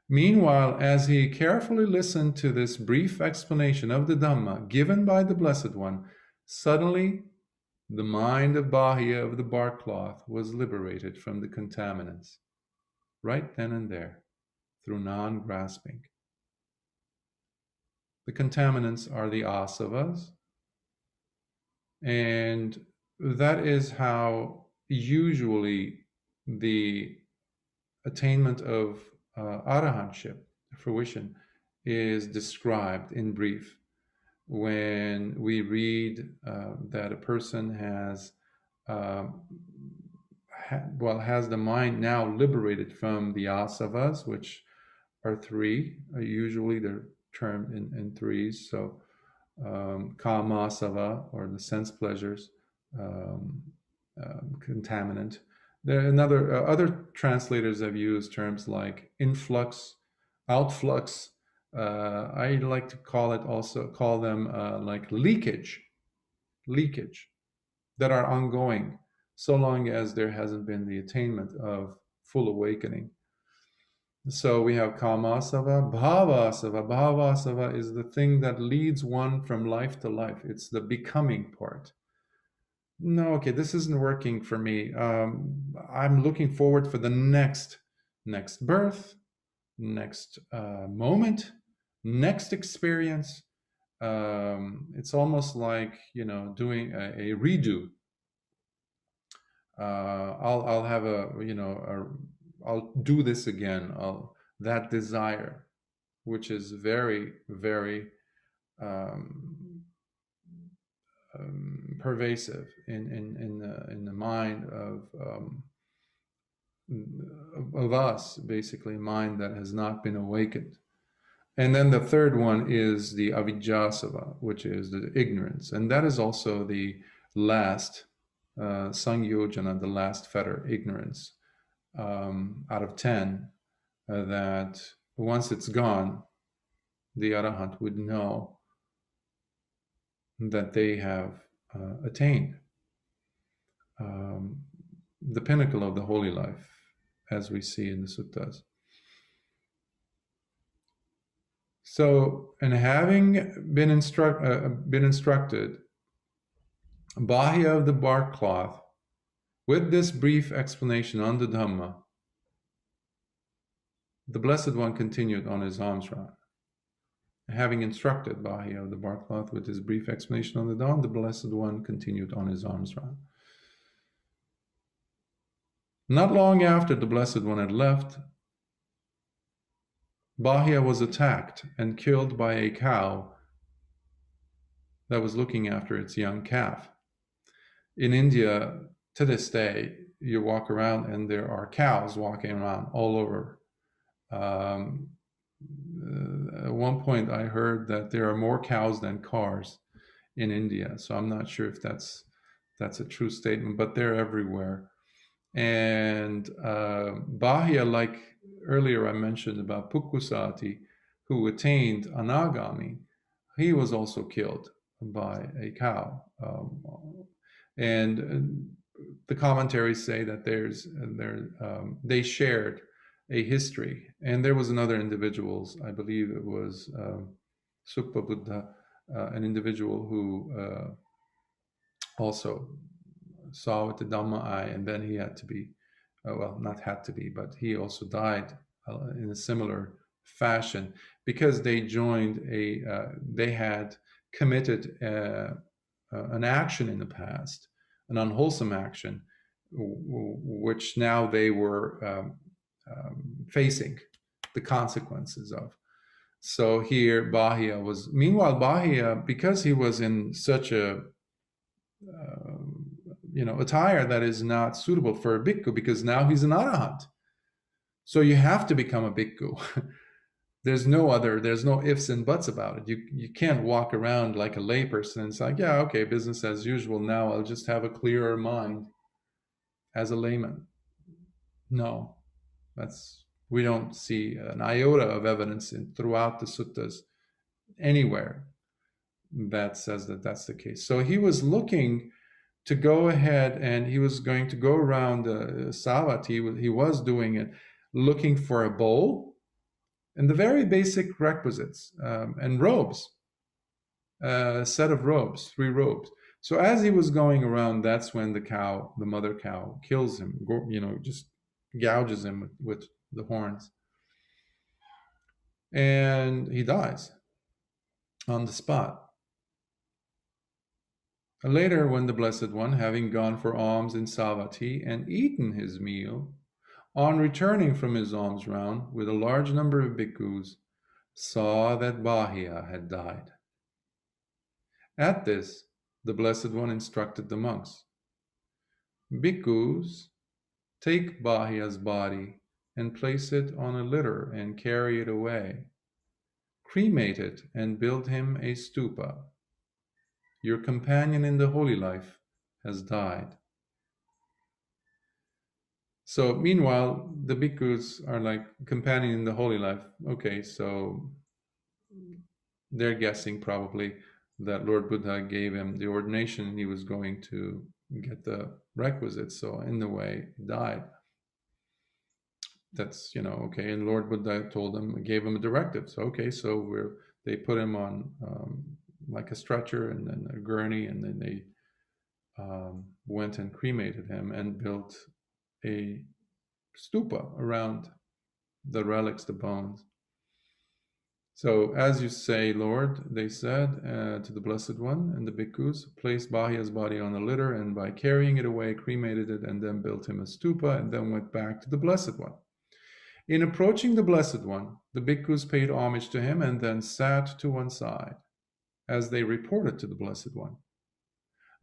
Meanwhile, as he carefully listened to this brief explanation of the Dhamma given by the Blessed One, suddenly the mind of Bāhiya of the bark cloth was liberated from the contaminants, right then and there, through non-grasping. The contaminants are the asavas, and that is how usually the attainment of arahantship, fruition, is described in brief. When we read that a person has the mind now liberated from the asavas, which are three. Usually they're termed in threes. So kamasava, or the sense pleasures, contaminant. There are other translators have used terms like influx, outflux. I like to call them like leakage that are ongoing, so long as there hasn't been the attainment of full awakening. So we have kamasava, bhavasava. Bhavasava is the thing that leads one from life to life. It's the becoming part. No, okay, this isn't working for me. I'm looking forward for the next birth, next moment, next experience. It's almost like, doing a redo. I'll have I'll do this again. That desire, which is very, very um, pervasive in the mind of us, basically, mind that has not been awakened. And then the third one is the avijjasava, which is the ignorance, and that is also the last sangyojana, the last fetter, ignorance, out of 10. That once it's gone, the arahant would know that they have attained the pinnacle of the holy life, as we see in the suttas. So, and having been instructed, Bāhiya of the bark cloth, with this brief explanation on the Dhamma, the Blessed One continued on his alms round. Having instructed Bāhiya of the bark cloth with his brief explanation on the Dhamma, the Blessed One continued on his alms round. Not long after the Blessed One had left, Bāhiya was attacked and killed by a cow that was looking after its young calf. In India, to this day, you walk around and there are cows walking around all over. At one point, I heard that there are more cows than cars in India. So I'm not sure if that's a true statement, but they're everywhere. And Bāhiya, like earlier I mentioned about Pukkusati, who attained Anagami, he was also killed by a cow. And the commentaries say that they shared a history. And there was another individual, I believe it was Sukpa Buddha, an individual who also saw with the Dhamma eye, and then he had to be, well, not had to be, but he also died in a similar fashion because they joined they had committed an action in the past, an unwholesome action, which now they were facing the consequences of. So here Bāhiya was, meanwhile Bāhiya, because he was in such a attire that is not suitable for a bhikkhu, because now he's an arahant. So you have to become a bhikkhu. There's no ifs and buts about it. You can't walk around like a layperson and it's like, yeah, okay, business as usual. Now I'll just have a clearer mind as a layman. No, we don't see an iota of evidence throughout the suttas anywhere that says that that's the case. So he was looking to go ahead and he was going to go around Savatthi. He was doing it, looking for a bowl and the very basic requisites, and robes, a set of robes, 3 robes. So as he was going around, that's when the mother cow, kills him, just gouges him with the horns. And he dies on the spot. Later, when the Blessed One, having gone for alms in Savatthi and eaten his meal, on returning from his alms round with a large number of bhikkhus, saw that Bāhiya had died. At this, the Blessed One instructed the monks, "Bhikkhus, take Bāhiya's body and place it on a litter and carry it away. Cremate it and build him a stupa. Your companion in the holy life has died." So meanwhile, the bhikkhus are like, companion in the holy life. Okay, so they're guessing probably that Lord Buddha gave him the ordination and he was going to get the requisites. So in the way, he died. That's, okay. And Lord Buddha told them, gave him a directive. So, okay, so they put him on like a stretcher and then a gurney, and then they went and cremated him and built a stupa around the relics, the bones. So, as you say, Lord, they said to the Blessed One, and the bhikkhus placed Bāhiya's body on a litter, and by carrying it away, cremated it, and then built him a stupa, and then went back to the Blessed One. In approaching the Blessed One, the bhikkhus paid homage to him and then sat to one side, as they reported to the Blessed One.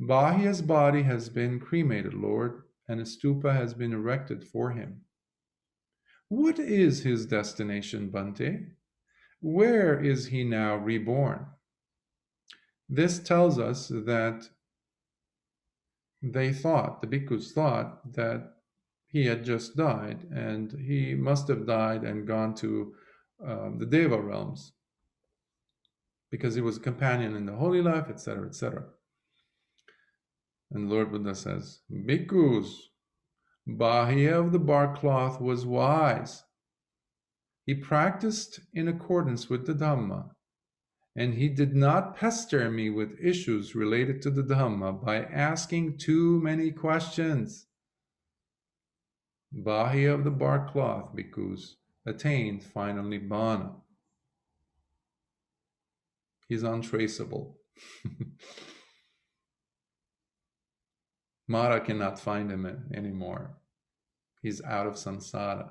Bāhiya's body has been cremated, Lord, and a stupa has been erected for him. What is his destination, Bhante? Where is he now reborn? This tells us that the bhikkhus thought that he had just died, and he must have died and gone to the Deva realms, because he was a companion in the holy life, etc., etc. And Lord Buddha says, Bhikkhus, Bāhiya of the bark cloth was wise. He practiced in accordance with the Dhamma, and he did not pester me with issues related to the Dhamma by asking too many questions. Bāhiya of the bark cloth, bhikkhus, attained final Nibbana. He's untraceable. Mara cannot find him anymore. He's out of samsara.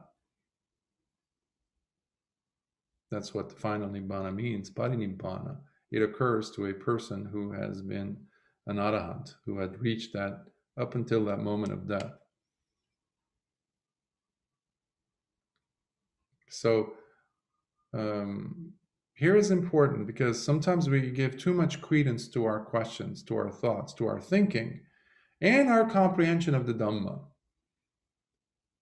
That's what the final Nibbana means, Parinibbana. It occurs to a person who has been an arahant, who had reached that up until that moment of death. So here is important, because sometimes we give too much credence to our questions, to our thoughts, to our thinking, and our comprehension of the Dhamma.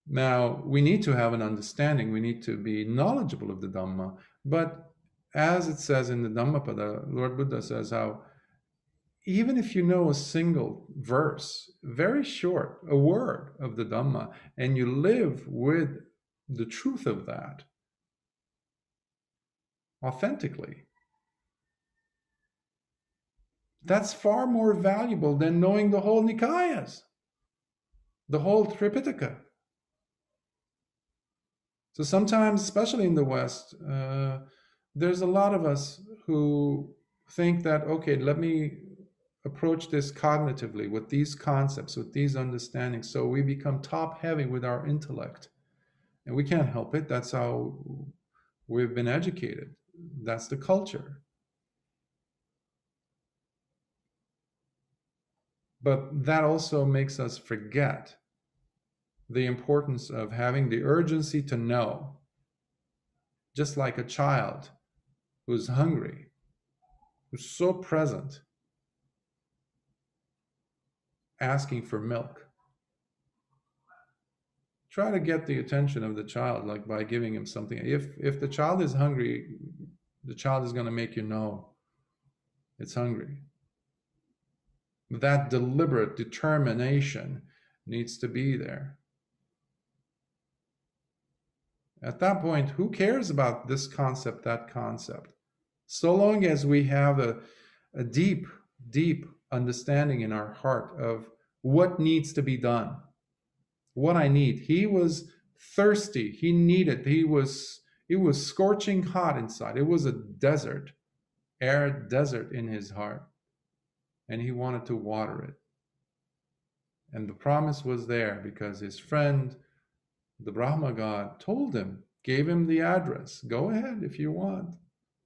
Now, we need to have an understanding, we need to be knowledgeable of the Dhamma, but as it says in the Dhammapada, Lord Buddha says how even if you know a single verse, very short, a word of the Dhamma, and you live with the truth of that authentically, that's far more valuable than knowing the whole Nikāyas, the whole Tripitaka. So sometimes, especially in the West, there's a lot of us who think that, okay, let me approach this cognitively with these concepts, with these understandings. So we become top heavy with our intellect. And we can't help it. That's how we've been educated. That's the culture. But that also makes us forget the importance of having the urgency to know, just like a child who's hungry, who's so present, asking for milk. Try to get the attention of the child, like by giving him something. If the child is hungry, the child is going to make you know it's hungry. That deliberate determination needs to be there. At that point, who cares about this concept, that concept? So long as we have a deep, deep understanding in our heart of what needs to be done, what I need. He was thirsty. He needed. It was scorching hot inside. It was a desert, arid desert in his heart. And he wanted to water it. And the promise was there because his friend, the Brahma God, told him, gave him the address. Go ahead if you want.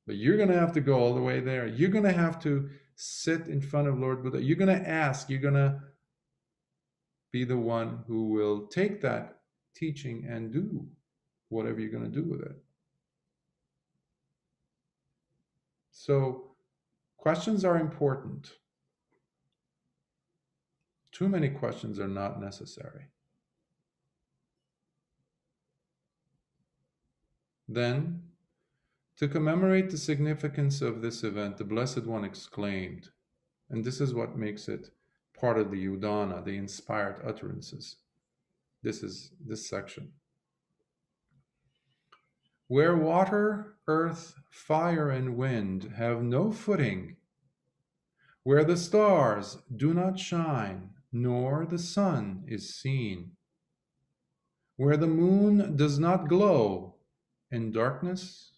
But you're going to have to go all the way there. You're going to have to sit in front of Lord Buddha. You're going to ask. You're going to be the one who will take that teaching and do whatever you're going to do with it. So questions are important. Too many questions are not necessary. Then, to commemorate the significance of this event, the Blessed One exclaimed, and this is what makes it part of the Udāna, the inspired utterances. This is this section. where water, earth, fire, and wind have no footing, where the stars do not shine, nor the sun is seen, where the moon does not glow, and darkness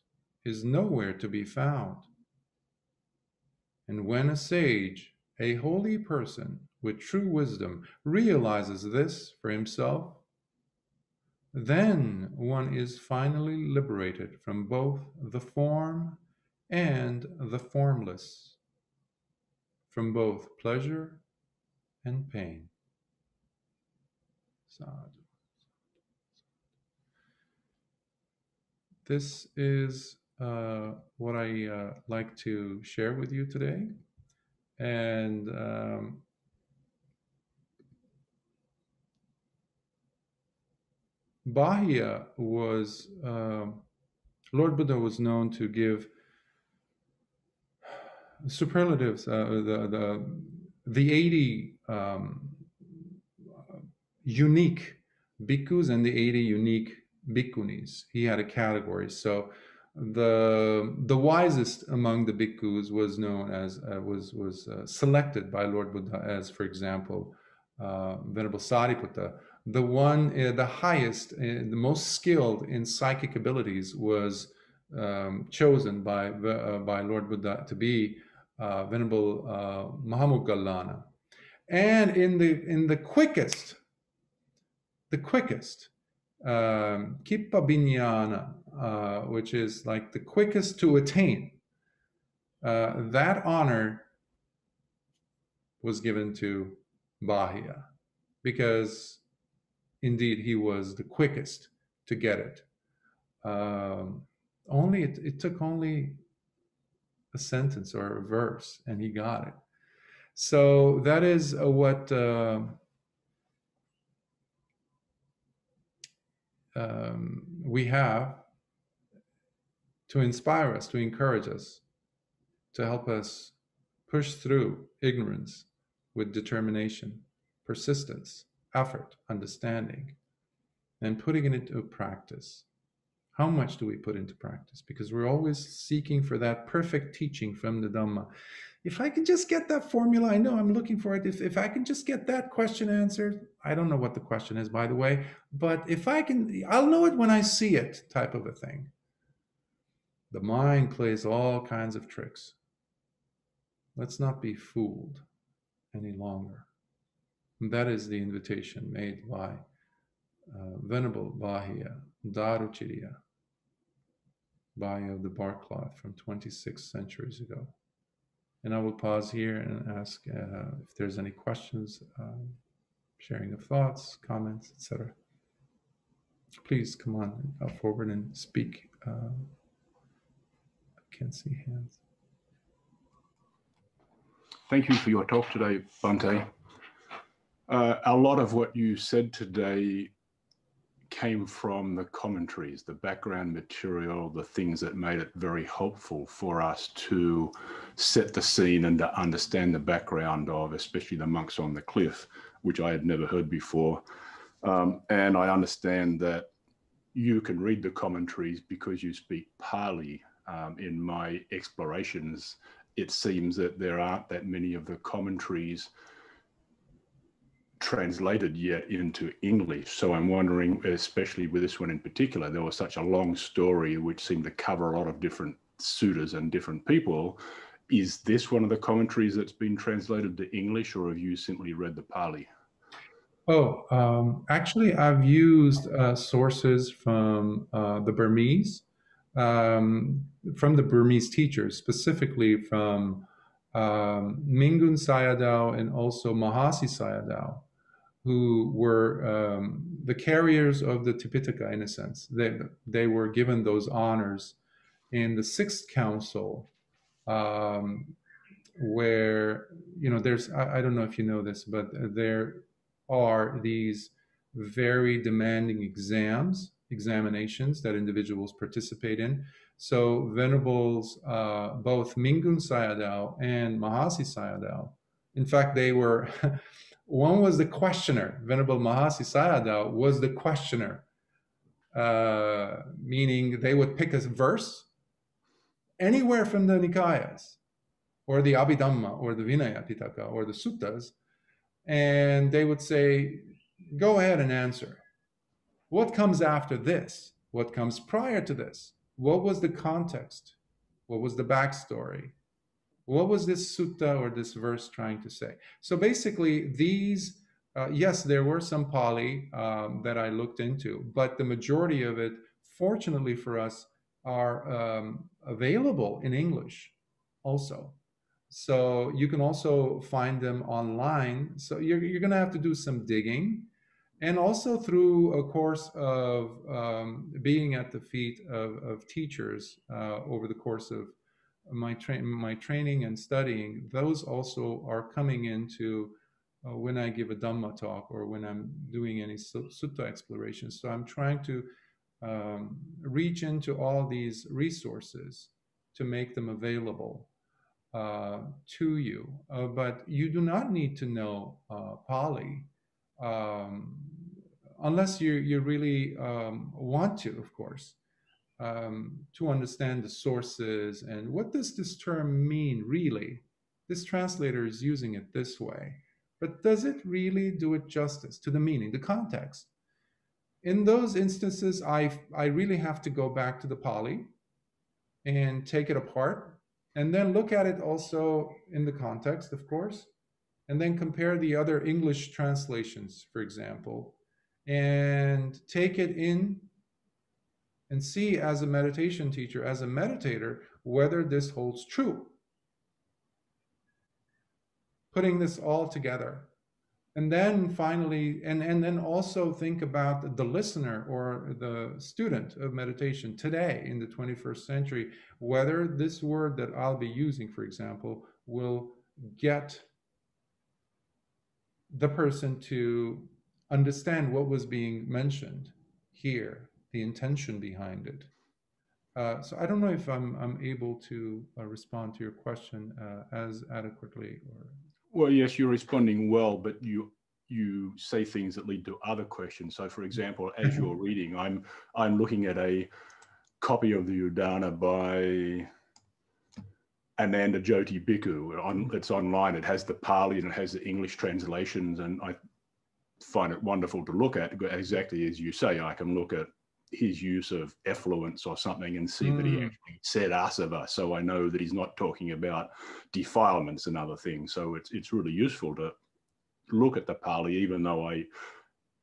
is nowhere to be found. And when a sage, a holy person with true wisdom, realizes this for himself, then one is finally liberated from both the form and the formless, from both pleasure and pain. Sadhu. This is what I like to share with you today. And Bāhiya was, Lord Buddha was known to give superlatives, the 80 unique bhikkhus and the 80 unique bhikkhunis. He had a category. So the wisest among the bhikkhus was known as was selected by Lord Buddha as, for example, Venerable Sariputta. The one, the highest, the most skilled in psychic abilities was chosen by Lord Buddha to be Venerable Mahamoggallana. And in the quickest, Kippa Viññāna, which is like the quickest to attain, that honor was given to Bāhiya, because indeed he was the quickest to get it. It took only a sentence or a verse, and he got it. So that is what we have to inspire us, to encourage us, to help us push through ignorance with determination, persistence, effort, understanding, and putting it into practice. How much do we put into practice? Because we're always seeking for that perfect teaching from the Dhamma. If I can just get that formula, I know I'm looking for it. If I can just get that question answered, I don't know what the question is, by the way, but if I can, I'll know it when I see it, type of a thing. The mind plays all kinds of tricks. Let's not be fooled any longer. And that is the invitation made by Venerable Bāhiya, Daruchiriya, Bāhiya of the bark cloth from 26 centuries ago. And I will pause here and ask if there's any questions, sharing of thoughts, comments, etc. Please come on forward and speak. I can't see hands. Thank you for your talk today, Bhante. A lot of what you said today came from the commentaries, the background material, the things that made it very helpful for us to set the scene and to understand the background of, especially the monks on the cliff, which I had never heard before. And I understand that you can read the commentaries because you speak Pali. In my explorations, it seems that there aren't that many of the commentaries translated yet into English. So I'm wondering, especially with this one in particular, there was such a long story which seemed to cover a lot of different suttas and different people. Is this one of the commentaries that's been translated to English, or have you simply read the Pali? Actually, I've used sources from the Burmese, from the Burmese teachers, specifically from Mingun Sayadaw and also Mahasi Sayadaw, who were the carriers of the Tipitaka, in a sense. They were given those honors in the Sixth Council, where, there's, I don't know if you know this, but there are these very demanding examinations that individuals participate in. So Venerables, both Mingun Sayadaw and Mahasi Sayadaw, in fact, they were, one was the questioner. Venerable Mahasi Sayadaw was the questioner meaning they would pick a verse anywhere from the Nikāyas, or the Abhidhamma, or the Vinaya Pitaka, or the Suttas, and they would say, go ahead and answer. What comes after this? What comes prior to this? What was the context? What was the backstory? What was this sutta or this verse trying to say? So basically, these, yes, there were some Pali that I looked into, but the majority of it, fortunately for us, are available in English also. So you can also find them online. So you're going to have to do some digging. And also through a course of being at the feet of teachers over the course of my training and studying, those also are coming into when I give a Dhamma talk or when I'm doing any Sutta exploration. So I'm trying to reach into all these resources to make them available to you. But you do not need to know Pali. Unless you really want to, of course, to understand the sources and what does this term mean really? This translator is using it this way, but does it really do it justice to the meaning, the context? In those instances, I really have to go back to the Pali and take it apart and then look at it also in the context, of course, and then compare the other English translations, for example, and take it in and see as a meditation teacher, as a meditator, whether this holds true. Putting this all together. And then finally, and then also think about the listener or the student of meditation today in the 21st century, whether this word that I'll be using, for example, will get the person to understand what was being mentioned here, the intention behind it. So I don't know if I'm able to respond to your question as adequately. Well, yes, you're responding well, but you say things that lead to other questions. So, for example, as you're reading, I'm looking at a copy of the Udāna by Ananda Jyoti Bhikkhu. It's online. It has the Pali and it has the English translations, and I find it wonderful to look at. Exactly as you say, I can look at his use of effluence or something and see that he actually said asava, so I know that he's not talking about defilements and other things. So it's really useful to look at the Pali, even though I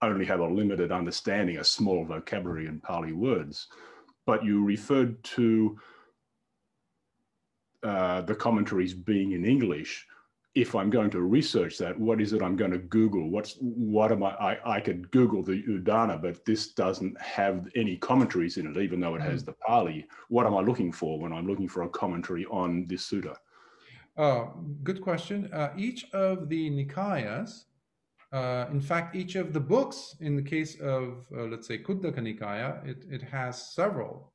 only have a limited understanding, a small vocabulary in Pali words. But you referred to the commentaries being in English. If I'm going to research that, what is it I'm going to Google? What am I could Google the Udāna, but this doesn't have any commentaries in it, even though it has the Pali. What am I looking for when I'm looking for a commentary on this sutta? Good question. Each of the Nikāyas, in fact, each of the books, in the case of, let's say, Kuddaka Nikāya, it has several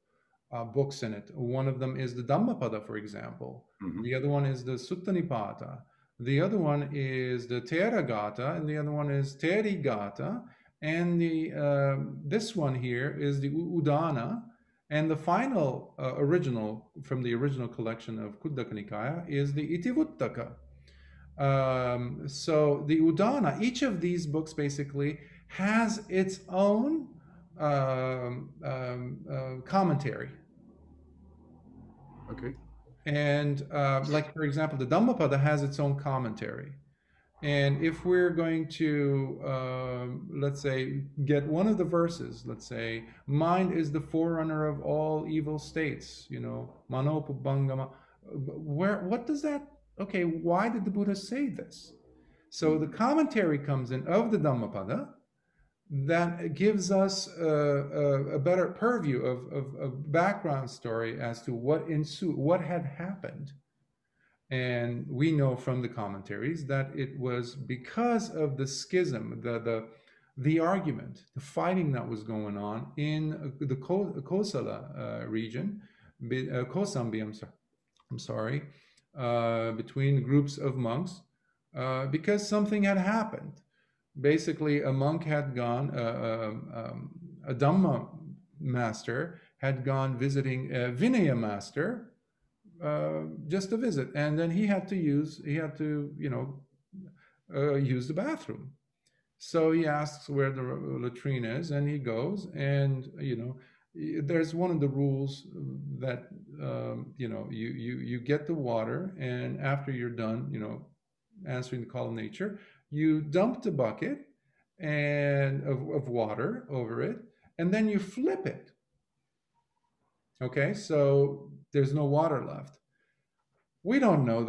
books in it. One of them is the Dhammapada, for example. The other one is the Sutta Nipāta. The other one is the Theragata, and the other one is Therigata, and this one here is the Udāna, and the final original from the original collection of Kuddaka Nikāya is the Itivuttaka. So the Udāna, each of these books basically has its own commentary. Okay. And like, for example, the Dhammapada has its own commentary. And if we're going to, let's say, get one of the verses, let's say, mind is the forerunner of all evil states, Manopubangama, what does that, okay, why did the Buddha say this? So the commentary comes in of the Dhammapada that gives us a better purview of background story as to what had happened. And we know from the commentaries that it was because of the schism, the argument, the fighting that was going on in the Kosala region, Kosambi, I'm sorry, between groups of monks, because something had happened. Basically, a monk had gone, a Dhamma master had gone visiting a Vinaya master, just to visit, and then he had to use the bathroom. So he asks where the latrine is, and he goes, and there's one of the rules that you get the water, and after you're done, answering the call of nature, you dump the bucket and of water over it, and then you flip it. Okay, so there's no water left. We don't know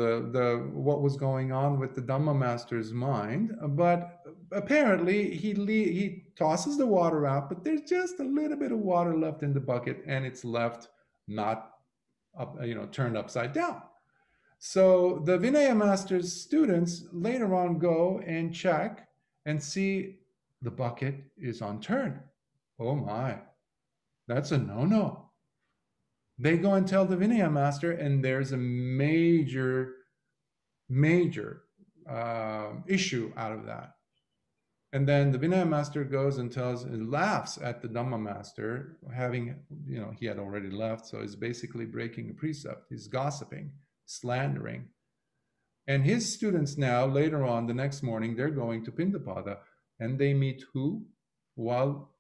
what was going on with the Dhamma master's mind, but apparently he tosses the water out, but there's just a little bit of water left in the bucket, and it's left not up, turned upside down. So the Vinaya master's students later on go and check and see the bucket is unturned. Oh my, that's a no-no. They go and tell the Vinaya master, and there's a major issue out of that. And then the Vinaya master goes and laughs at the Dhamma master, having, he had already left, so he's basically breaking a precept. He's gossiping, slandering. And his students now, later on, the next morning, they're going to Pindapada, and they meet who while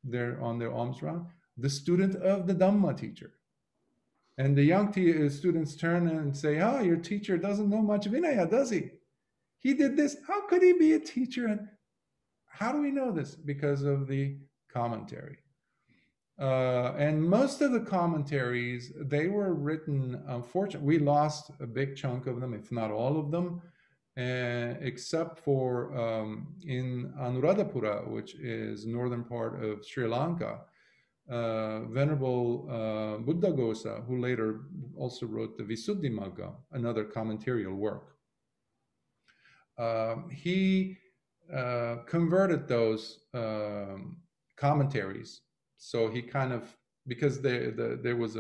they're on their alms round? The student of the Dhamma teacher. And the young students turn and say, oh, your teacher doesn't know much Vinaya, does he? He did this. How could he be a teacher? And how do we know this? Because of the commentary. And most of the commentaries, they were written, unfortunately, we lost a big chunk of them, if not all of them, except for in Anuradhapura, which is northern part of Sri Lanka. Venerable Buddhaghosa, who later also wrote the Visuddhimagga, another commentarial work. He converted those commentaries. So he kind of, because there was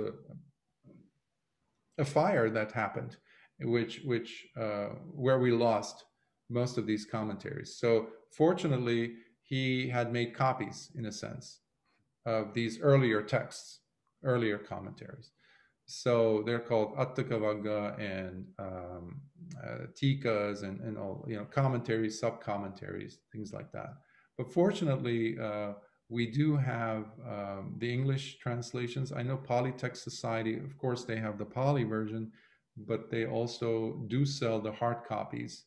a fire that happened, where we lost most of these commentaries. So fortunately, he had made copies, in a sense, of these earlier texts, earlier commentaries. So they're called Atthakavagga and Tikas and all, commentaries, sub-commentaries, things like that. But fortunately, we do have the English translations. I know Pali Text Society, of course, they have the Pali version, but they also do sell the hard copies.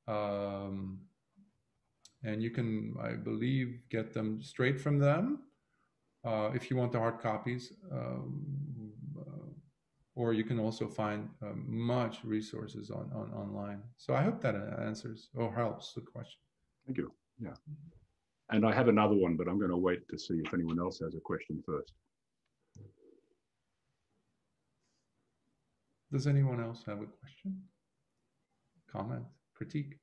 And you can, I believe, get them straight from them. If you want the hard copies, or you can also find much resources online. So I hope that answers or helps the question. Thank you. Yeah. And I have another one, but I'm going to wait to see if anyone else has a question first. Does anyone else have a question, comment, critique?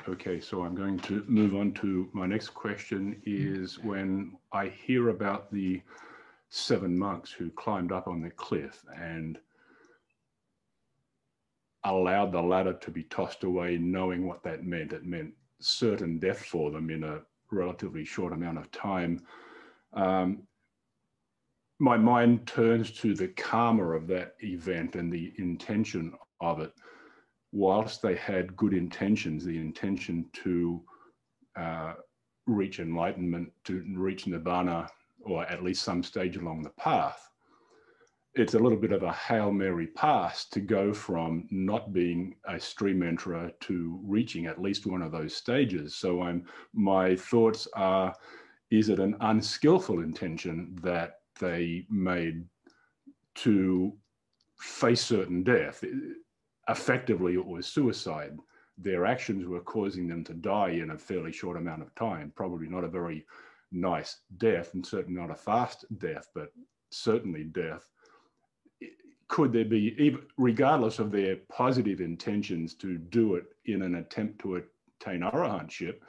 Okay, so I'm going to move on to my next question. Is when I hear about the 7 monks who climbed up on the cliff and allowed the ladder to be tossed away, knowing what that meant. It meant certain death for them in a relatively short amount of time. My mind turns to the karma of that event and the intention of it. Whilst they had good intentions, the intention to reach enlightenment, to reach Nibbana, or at least some stage along the path, it's a little bit of a Hail Mary pass to go from not being a stream enterer to reaching at least one of those stages. So my thoughts are, is it an unskillful intention that they made to face certain death? Effectively, it was suicide. Their actions were causing them to die in a fairly short amount of time, probably not a very nice death, and certainly not a fast death, but certainly death. Could there be, even regardless of their positive intentions to do it in an attempt to attain arahantship,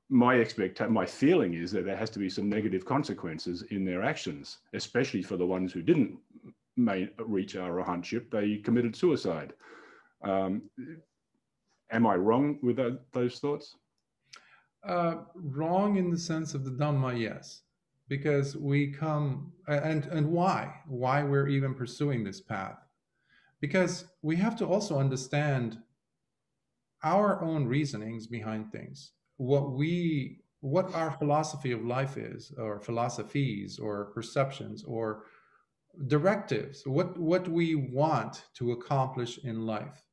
my feeling is that there has to be some negative consequences in their actions, especially for the ones who didn't reach arahantship. They committed suicide. Am I wrong with those thoughts? Wrong in the sense of the Dhamma, yes. Because we come, and why? Why we're even pursuing this path? Because we have to also understand our own reasonings behind things. What our philosophy of life is, or philosophies, or perceptions, or directives, what we want to accomplish in life.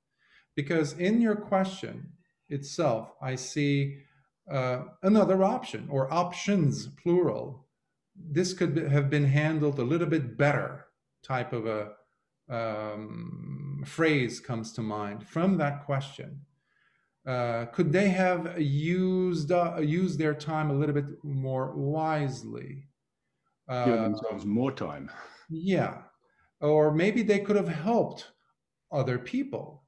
Because in your question itself, I see another option, or options, plural. This could have been handled a little bit better, type of a phrase comes to mind from that question. Could they have used their time a little bit more wisely? Given themselves more time. Yeah. Or maybe they could have helped other people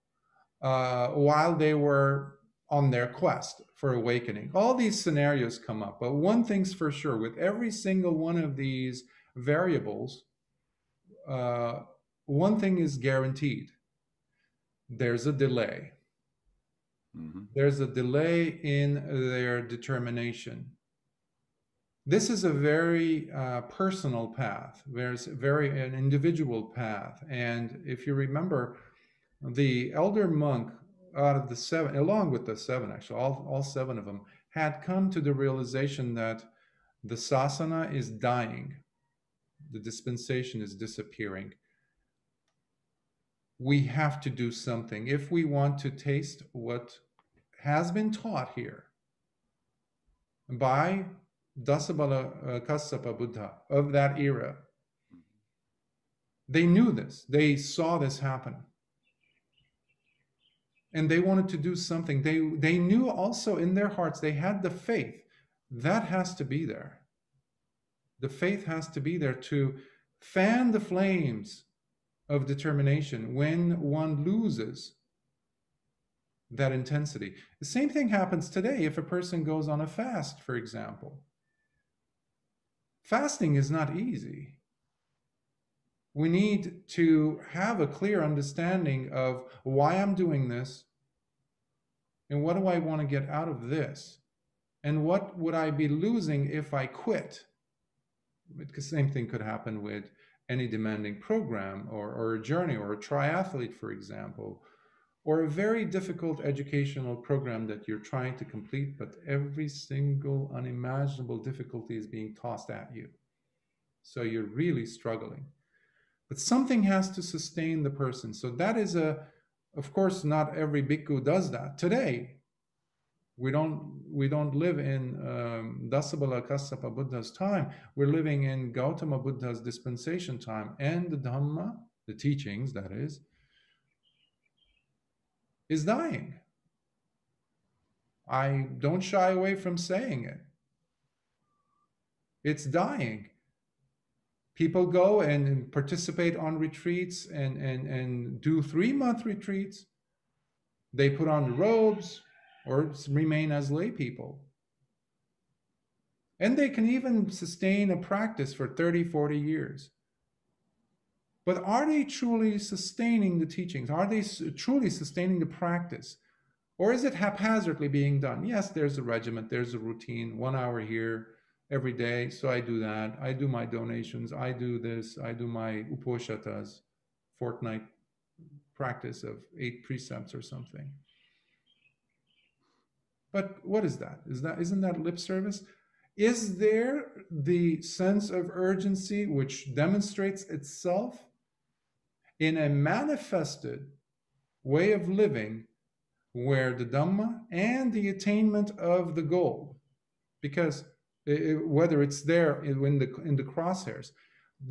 while they were on their quest for awakening. All these scenarios come up, but one thing's for sure, with every single one of these variables, one thing is guaranteed. There's a delay. Mm-hmm. There's a delay in their determination. This is a very personal path. There's an individual path. And if you remember, the elder monk out of the seven, along with the seven, actually, all seven of them, had come to the realization that the sasana is dying. The dispensation is disappearing. We have to do something if we want to taste what has been taught here by Dasabala Kassapa Buddha of that era. They knew this. They saw this happen. And they wanted to do something. They knew also in their hearts, they had the faith. That has to be there. The faith has to be there to fan the flames of determination when one loses that intensity. The same thing happens today if a person goes on a fast, for example. Fasting is not easy. We need to have a clear understanding of why I'm doing this and what do I want to get out of this and what would I be losing if I quit. Because the same thing could happen with any demanding program or a journey or a triathlete, for example, or a very difficult educational program that you're trying to complete, but every single unimaginable difficulty is being tossed at you. So you're really struggling. But something has to sustain the person. So that is of course, not every bhikkhu does that. Today, we don't live in Dasabala Kassapa Buddha's time. We're living in Gautama Buddha's dispensation time. And the Dhamma, the teachings, that is dying. I don't shy away from saying it. It's dying. People go and participate on retreats and do 3-month retreats. They put on the robes or remain as lay people. And they can even sustain a practice for 30, 40 years. But are they truly sustaining the teachings? Are they truly sustaining the practice? Or is it haphazardly being done? Yes, there's a regiment, there's a routine, 1 hour here every day, so I do that. I do my donations, I do this, I do my uposhatas, fortnight practice of 8 precepts or something. But what is that? Isn't that lip service? Is there the sense of urgency which demonstrates itself in a manifested way of living where the Dhamma and the attainment of the goal, because whether it's there in the crosshairs,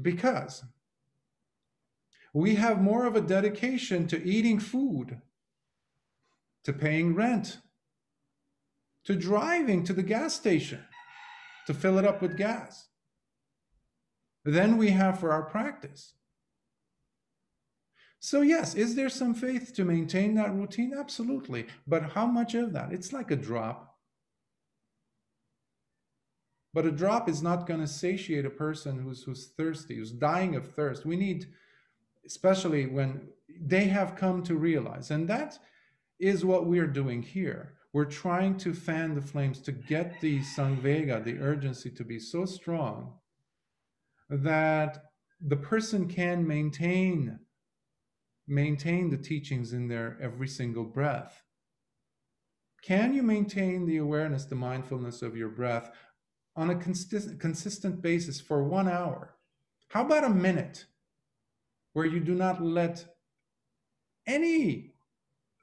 because we have more of a dedication to eating food, to paying rent, to driving to the gas station to fill it up with gas than we have for our practice. So yes, is there some faith to maintain that routine? Absolutely. But how much of that? It's like a drop. But a drop is not going to satiate a person who's thirsty, who's dying of thirst. We need, especially when they have come to realize, and that is what we're doing here. We're trying to fan the flames to get the samvega, the urgency, to be so strong that the person can maintain the teachings in their every single breath. Can you maintain the awareness, the mindfulness of your breath on a consistent basis for 1 hour? How about a minute where you do not let any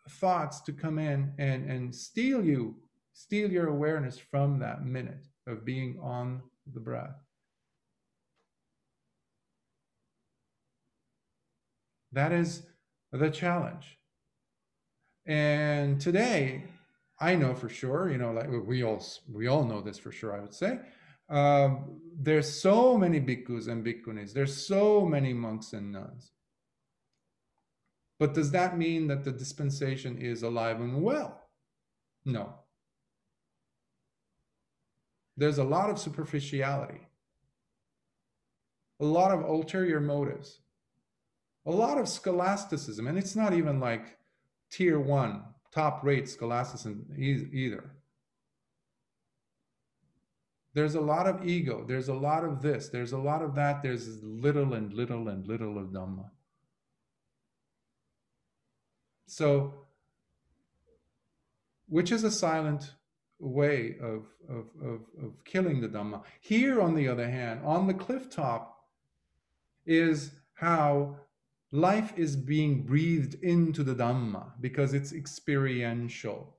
thoughts to come in and steal your awareness from that minute of being on the breath? That is the challenge. And today, I know for sure, like we all know this for sure, I would say. There's so many bhikkhus and bhikkhunis. There's so many monks and nuns. But does that mean that the dispensation is alive and well? No. There's a lot of superficiality, a lot of ulterior motives, a lot of scholasticism, and it's not even like tier 1, top-rate scholasticism either. There's a lot of ego, there's a lot of this, there's a lot of that, there's little and little and little of Dhamma. So, which is a silent way of killing the Dhamma. Here, on the other hand, on the cliff top, is how life is being breathed into the Dhamma, because it's experiential.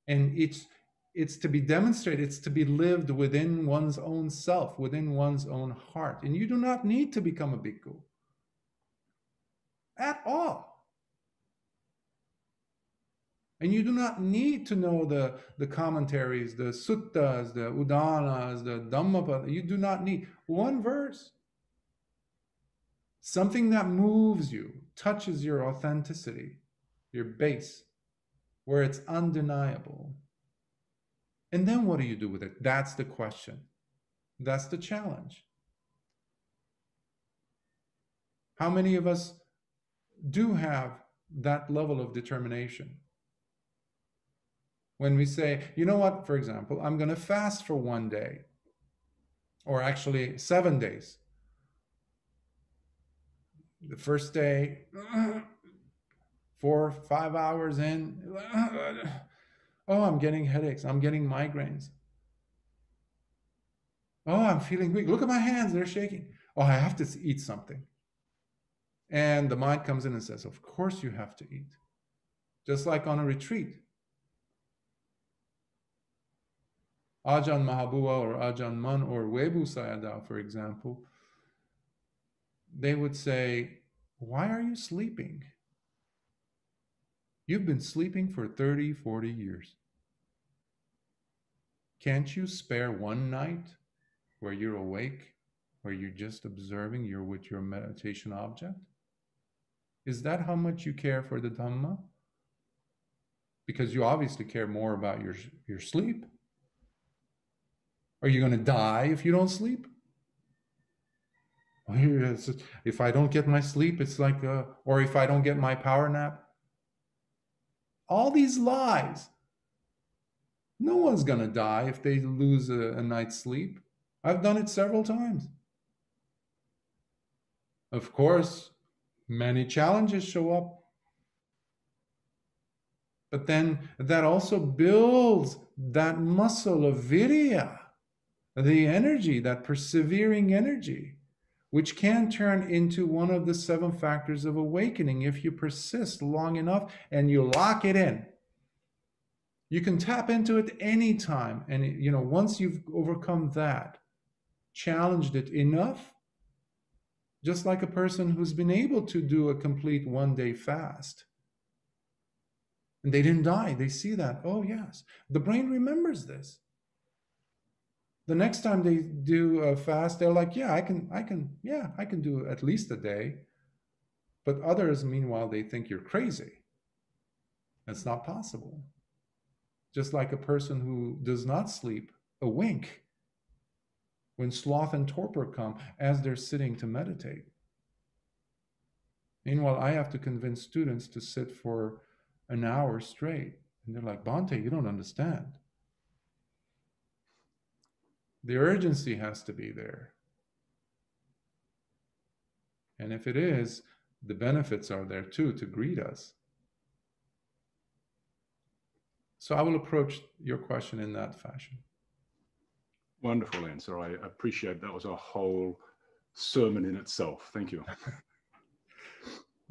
And it's to be demonstrated, it's to be lived within one's own self, within one's own heart. And you do not need to become a bhikkhu at all. And you do not need to know the commentaries, the suttas, the Udānas, the Dhammapada. You do not need one verse. Something that moves you, touches your authenticity, your base, where it's undeniable. And then what do you do with it? That's the question. That's the challenge. How many of us do have that level of determination? When we say, you know what, for example, I'm going to fast for 1 day, or actually 7 days. The first day, 4 or 5 hours in, oh, I'm getting headaches, I'm getting migraines. Oh, I'm feeling weak. Look at my hands, they're shaking. Oh, I have to eat something. And the mind comes in and says, of course you have to eat. Just like on a retreat. Ajahn Mahabua or Ajahn Mun or Webu Sayadaw, for example, they would say, why are you sleeping? You've been sleeping for 30, 40 years. Can't you spare 1 night where you're awake, where you're just observing, you're with your meditation object? Is that how much you care for the Dhamma? Because you obviously care more about your sleep. Are you going to die if you don't sleep? If I don't get my sleep, it's like, or if I don't get my power nap. All these lies. No one's going to die if they lose a night's sleep. I've done it several times. Of course, many challenges show up. But then that also builds that muscle of virya, the energy, that persevering energy, which can turn into one of the 7 factors of awakening if you persist long enough and you lock it in. You can tap into it anytime. And, once you've overcome that, challenged it enough, just like a person who's been able to do a complete 1-day fast, and they didn't die, they see that, oh yes, the brain remembers this. The next time they do a fast, they're like, yeah, I can do at least a day. But others, meanwhile, they think you're crazy. That's not possible. Just like a person who does not sleep a wink when sloth and torpor come as they're sitting to meditate. Meanwhile, I have to convince students to sit for an hour straight. And they're like, Bhante, you don't understand. The urgency has to be there. And if it is, the benefits are there too to greet us. So I will approach your question in that fashion. Wonderful answer. I appreciate that. Was a whole sermon in itself. Thank you.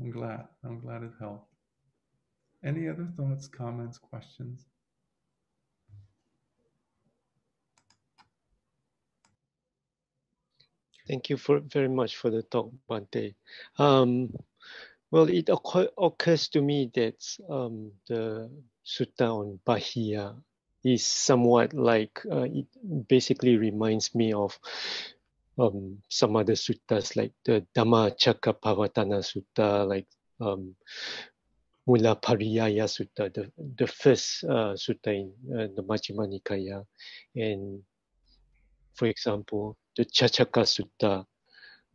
I'm glad it helped. Any other thoughts, comments, questions? Thank you very much for the talk, Bhante. Well, it occurs to me that the sutta on Bāhiya is somewhat like, it basically reminds me of some other suttas like the Dhammacakkappavattana Sutta, like Mula Pariyaya Sutta, the first sutta in the Majjhima Nikāya, and for example, the Chacchaka Sutta.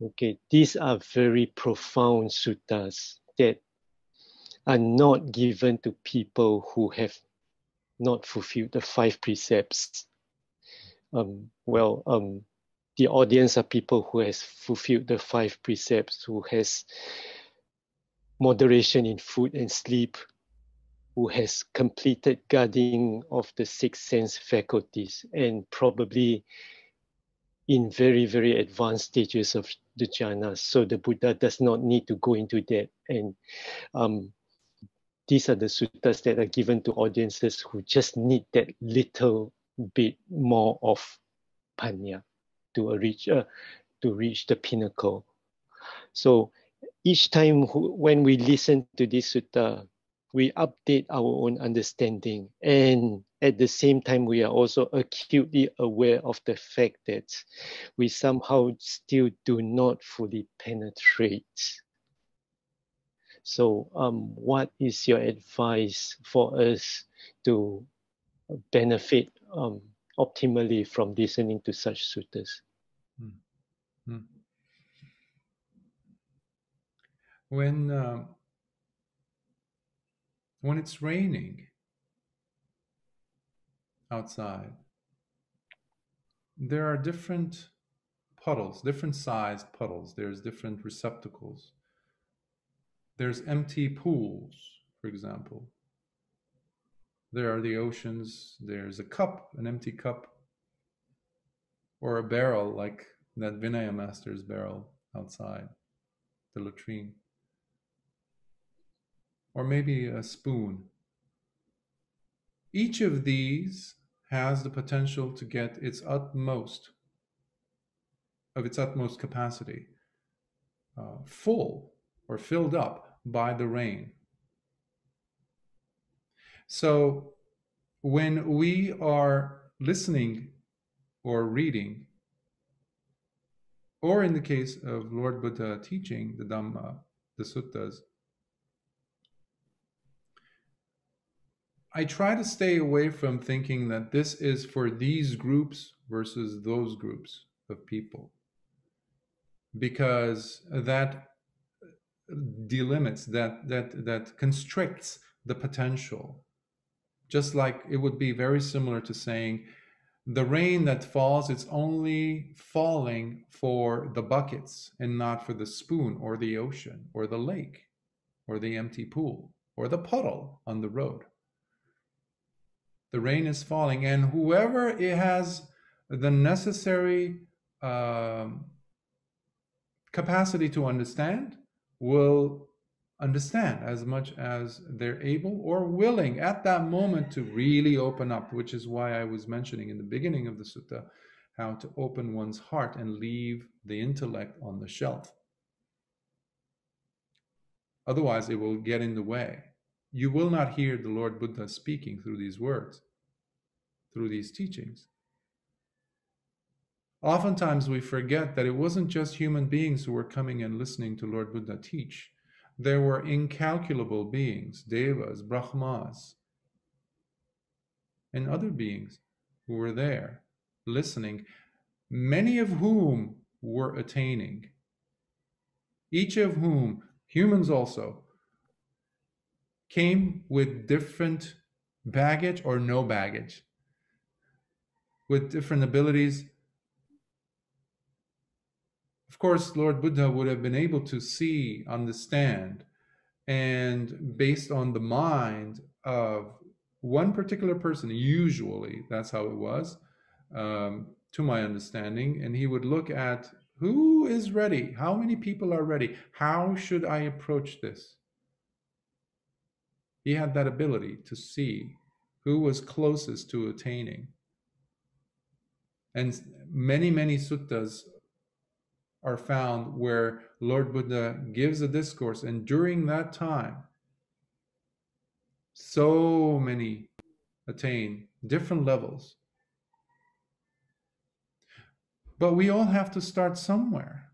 Okay, these are very profound suttas that are not given to people who have not fulfilled the 5 precepts. The audience are people who has fulfilled the 5 precepts, who has moderation in food and sleep, who has completed guarding of the 6 sense faculties, and probably in very, very advanced stages of the jhanas. So the Buddha does not need to go into that. And these are the suttas that are given to audiences who just need that little bit more of panya to reach the pinnacle. So each time when we listen to this sutta, we update our own understanding, and at the same time we are also acutely aware of the fact that we somehow still do not fully penetrate. So what is your advice for us to benefit optimally from listening to such suttas? When it's raining outside, there are different puddles, different sized puddles. There's different receptacles. There's empty pools, for example. There are the oceans. There's a cup, an empty cup, or a barrel like that Vinaya Master's barrel outside the latrine. Or maybe a spoon. Each of these has the potential to get its utmost capacity full or filled up by the rain. So when we are listening or reading, or in the case of Lord Buddha teaching the Dhamma, the suttas, I try to stay away from thinking that this is for these groups versus those groups of people, because that delimits, that constricts the potential. Just like it would be very similar to saying the rain that falls, it's only falling for the buckets and not for the spoon or the ocean or the lake or the empty pool or the puddle on the road. The rain is falling, and whoever it has the necessary capacity to understand will understand as much as they're able or willing at that moment to really open up, which is why I was mentioning in the beginning of the sutta how to open one's heart and leave the intellect on the shelf. Otherwise, it will get in the way. You will not hear the Lord Buddha speaking through these words, through these teachings. Oftentimes we forget that it wasn't just human beings who were coming and listening to Lord Buddha teach. There were incalculable beings, devas, brahmas, and other beings who were there listening, many of whom were attaining, each of whom, humans also, came with different baggage or no baggage, with different abilities. Of course, Lord Buddha would have been able to see, understand, and based on the mind of one particular person, usually that's how it was, to my understanding, and he would look at who is ready, how many people are ready, how should I approach this? He had that ability to see who was closest to attaining. And many, many suttas are found where Lord Buddha gives a discourse, and during that time, so many attain different levels. But we all have to start somewhere.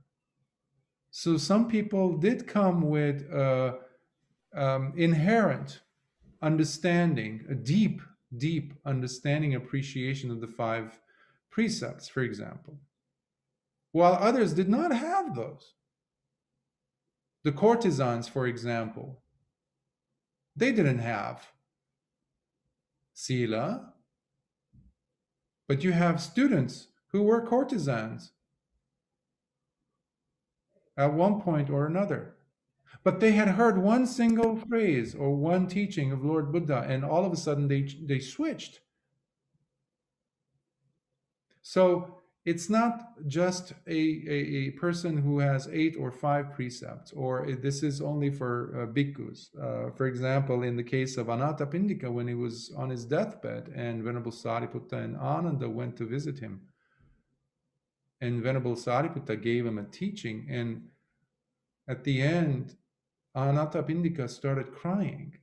So some people did come with inherent understanding, a deep, deep understanding, appreciation of the 5 precepts, for example, while others did not have those. The courtesans, for example, they didn't have sila, but you have students who were courtesans at one point or another. But they had heard one single phrase or one teaching of Lord Buddha, and all of a sudden they switched. So it's not just a person who has 8 or 5 precepts, or this is only for bhikkhus. For example, in the case of Anathapindika, when he was on his deathbed and Venerable Sariputta and Ananda went to visit him, and Venerable Sariputta gave him a teaching, and at the end, Anathapindika started crying.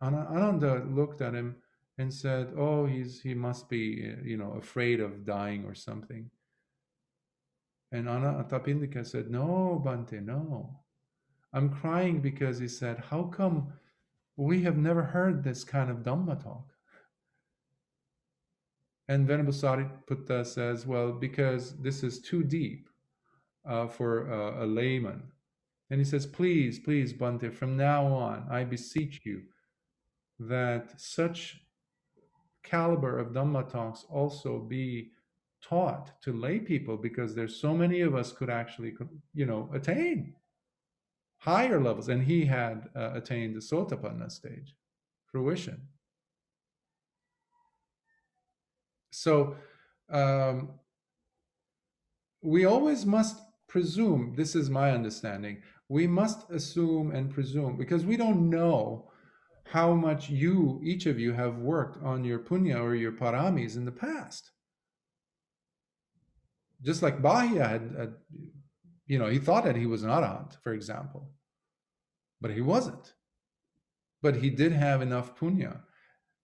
Ananda looked at him and said, "Oh, he must be, afraid of dying or something." And Anathapindika said, "No, Bhante, no. I'm crying because," he said, "how come we have never heard this kind of Dhamma talk?" And Venerable Sariputta says, "Well, because this is too deep for a layman." And he says, "Please, please, Bhante, from now on, I beseech you that such caliber of Dhamma talks also be taught to lay people, because there's so many of us could actually, attain higher levels." And he had attained the Sotapanna stage, fruition. So we always must presume, this is my understanding, we must assume and presume, because we don't know how much each of you have worked on your punya or your paramis in the past. Just like Bāhiya had, he thought that he was an arahant, for example, but he wasn't. But he did have enough punya.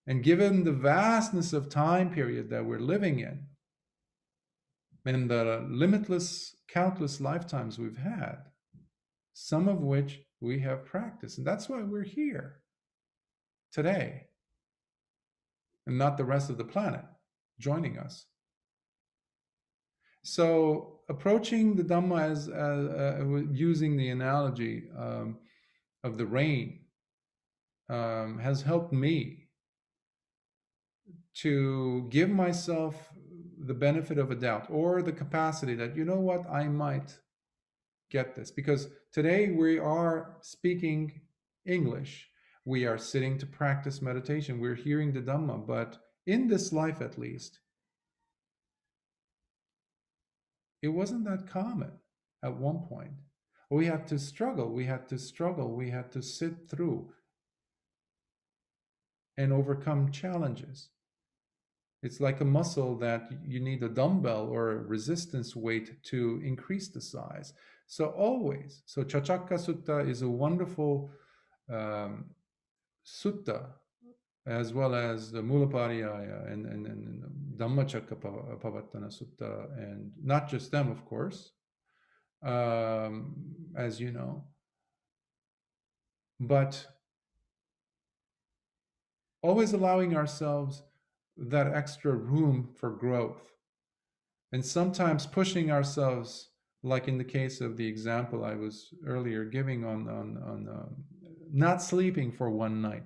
And given the vastness of time period that we're living in, and the limitless, countless lifetimes we've had, some of which we have practiced, and that's why we're here today, and not the rest of the planet joining us. So approaching the Dhamma as using the analogy of the rain has helped me to give myself the benefit of a doubt, or the capacity that, I might get this. Because today we are speaking English, we are sitting to practice meditation, we're hearing the Dhamma, but in this life at least, it wasn't that common at one point. We had to struggle, we had to sit through and overcome challenges. It's like a muscle that you need a dumbbell or a resistance weight to increase the size. So Chacakka Sutta is a wonderful sutta, as well as the Mulapariyaya and Dhammacakkappavattana Sutta, and not just them, of course, as you know, but always allowing ourselves that extra room for growth, and sometimes pushing ourselves, like in the case of the example I was earlier giving on not sleeping for one night,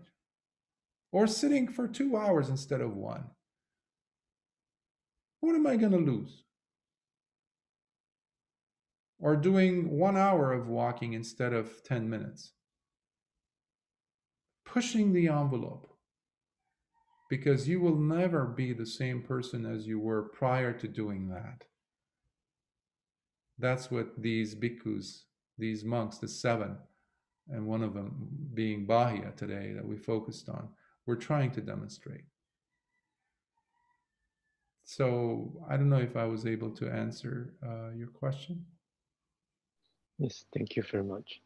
or sitting for 2 hours instead of one. What am I going to lose? Or doing 1 hour of walking instead of 10 minutes. Pushing the envelope. Because you will never be the same person as you were prior to doing that. That's what these bhikkhus, these monks, the 7, and one of them being Bāhiya today that we focused on, we're trying to demonstrate. So I don't know if I was able to answer your question. Yes, thank you very much.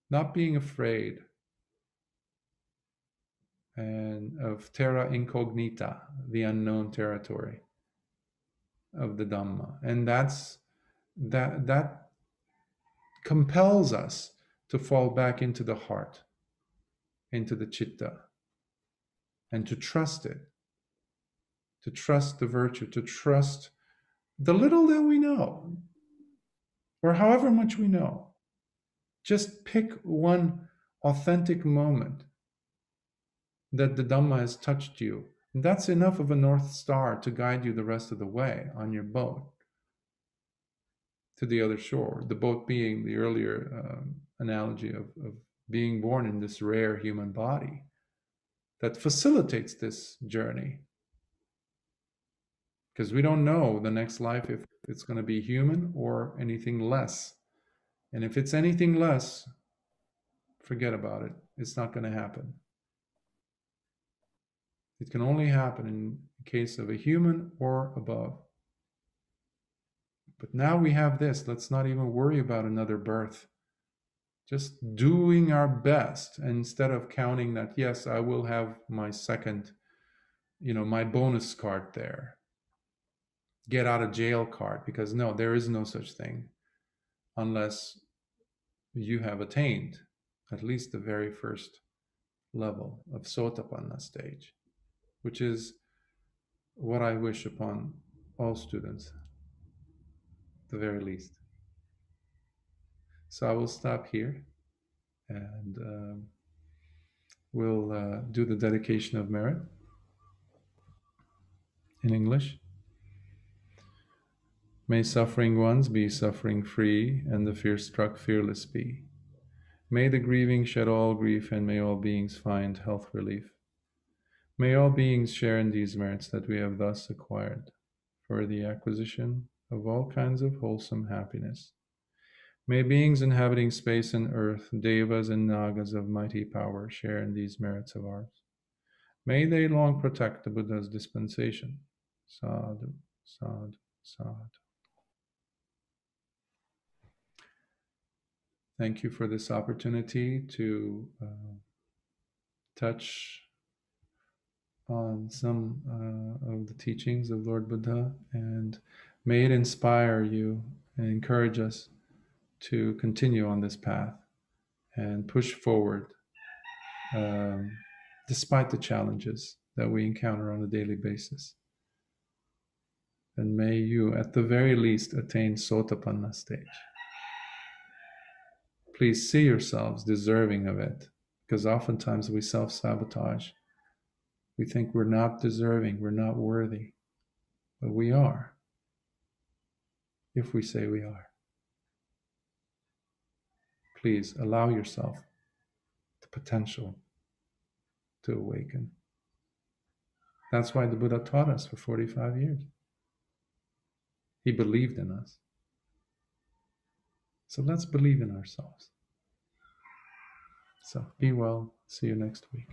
Not being afraid and of terra incognita, the unknown territory of the Dhamma. And that compels us to fall back into the heart, into the citta, and to trust it, to trust the virtue, to trust the little that we know, or however much we know. Just pick one authentic moment that the Dhamma has touched you. And that's enough of a North Star to guide you the rest of the way on your boat to the other shore. The boat being the earlier analogy of being born in this rare human body that facilitates this journey. Because we don't know the next life if it's going to be human or anything less. And if it's anything less, forget about it. It's not going to happen. It can only happen in the case of a human or above. But now we have this. Let's not even worry about another birth. Just doing our best instead of counting that, yes, I will have my second, my bonus card there. Get out of jail card, because no, there is no such thing unless you have attained at least the very first level of Sotapanna stage, which is what I wish upon all students, at the very least. So I will stop here and we'll do the dedication of merit in English. May suffering ones be suffering free, and the fear-struck fearless be. May the grieving shed all grief, and may all beings find health relief. May all beings share in these merits that we have thus acquired for the acquisition of all kinds of wholesome happiness. May beings inhabiting space and earth, devas and nagas of mighty power, share in these merits of ours. May they long protect the Buddha's dispensation. Sadhu, sadhu, sadhu. Thank you for this opportunity to touch on some of the teachings of Lord Buddha, and may it inspire you and encourage us to continue on this path and push forward despite the challenges that we encounter on a daily basis. And may you, at the very least, attain Sotapanna stage. Please see yourselves deserving of it, because oftentimes we self-sabotage. We think we're not deserving, we're not worthy, but we are, if we say we are. Please allow yourself the potential to awaken. That's why the Buddha taught us for 45 years. He believed in us. So let's believe in ourselves. So be well. See you next week.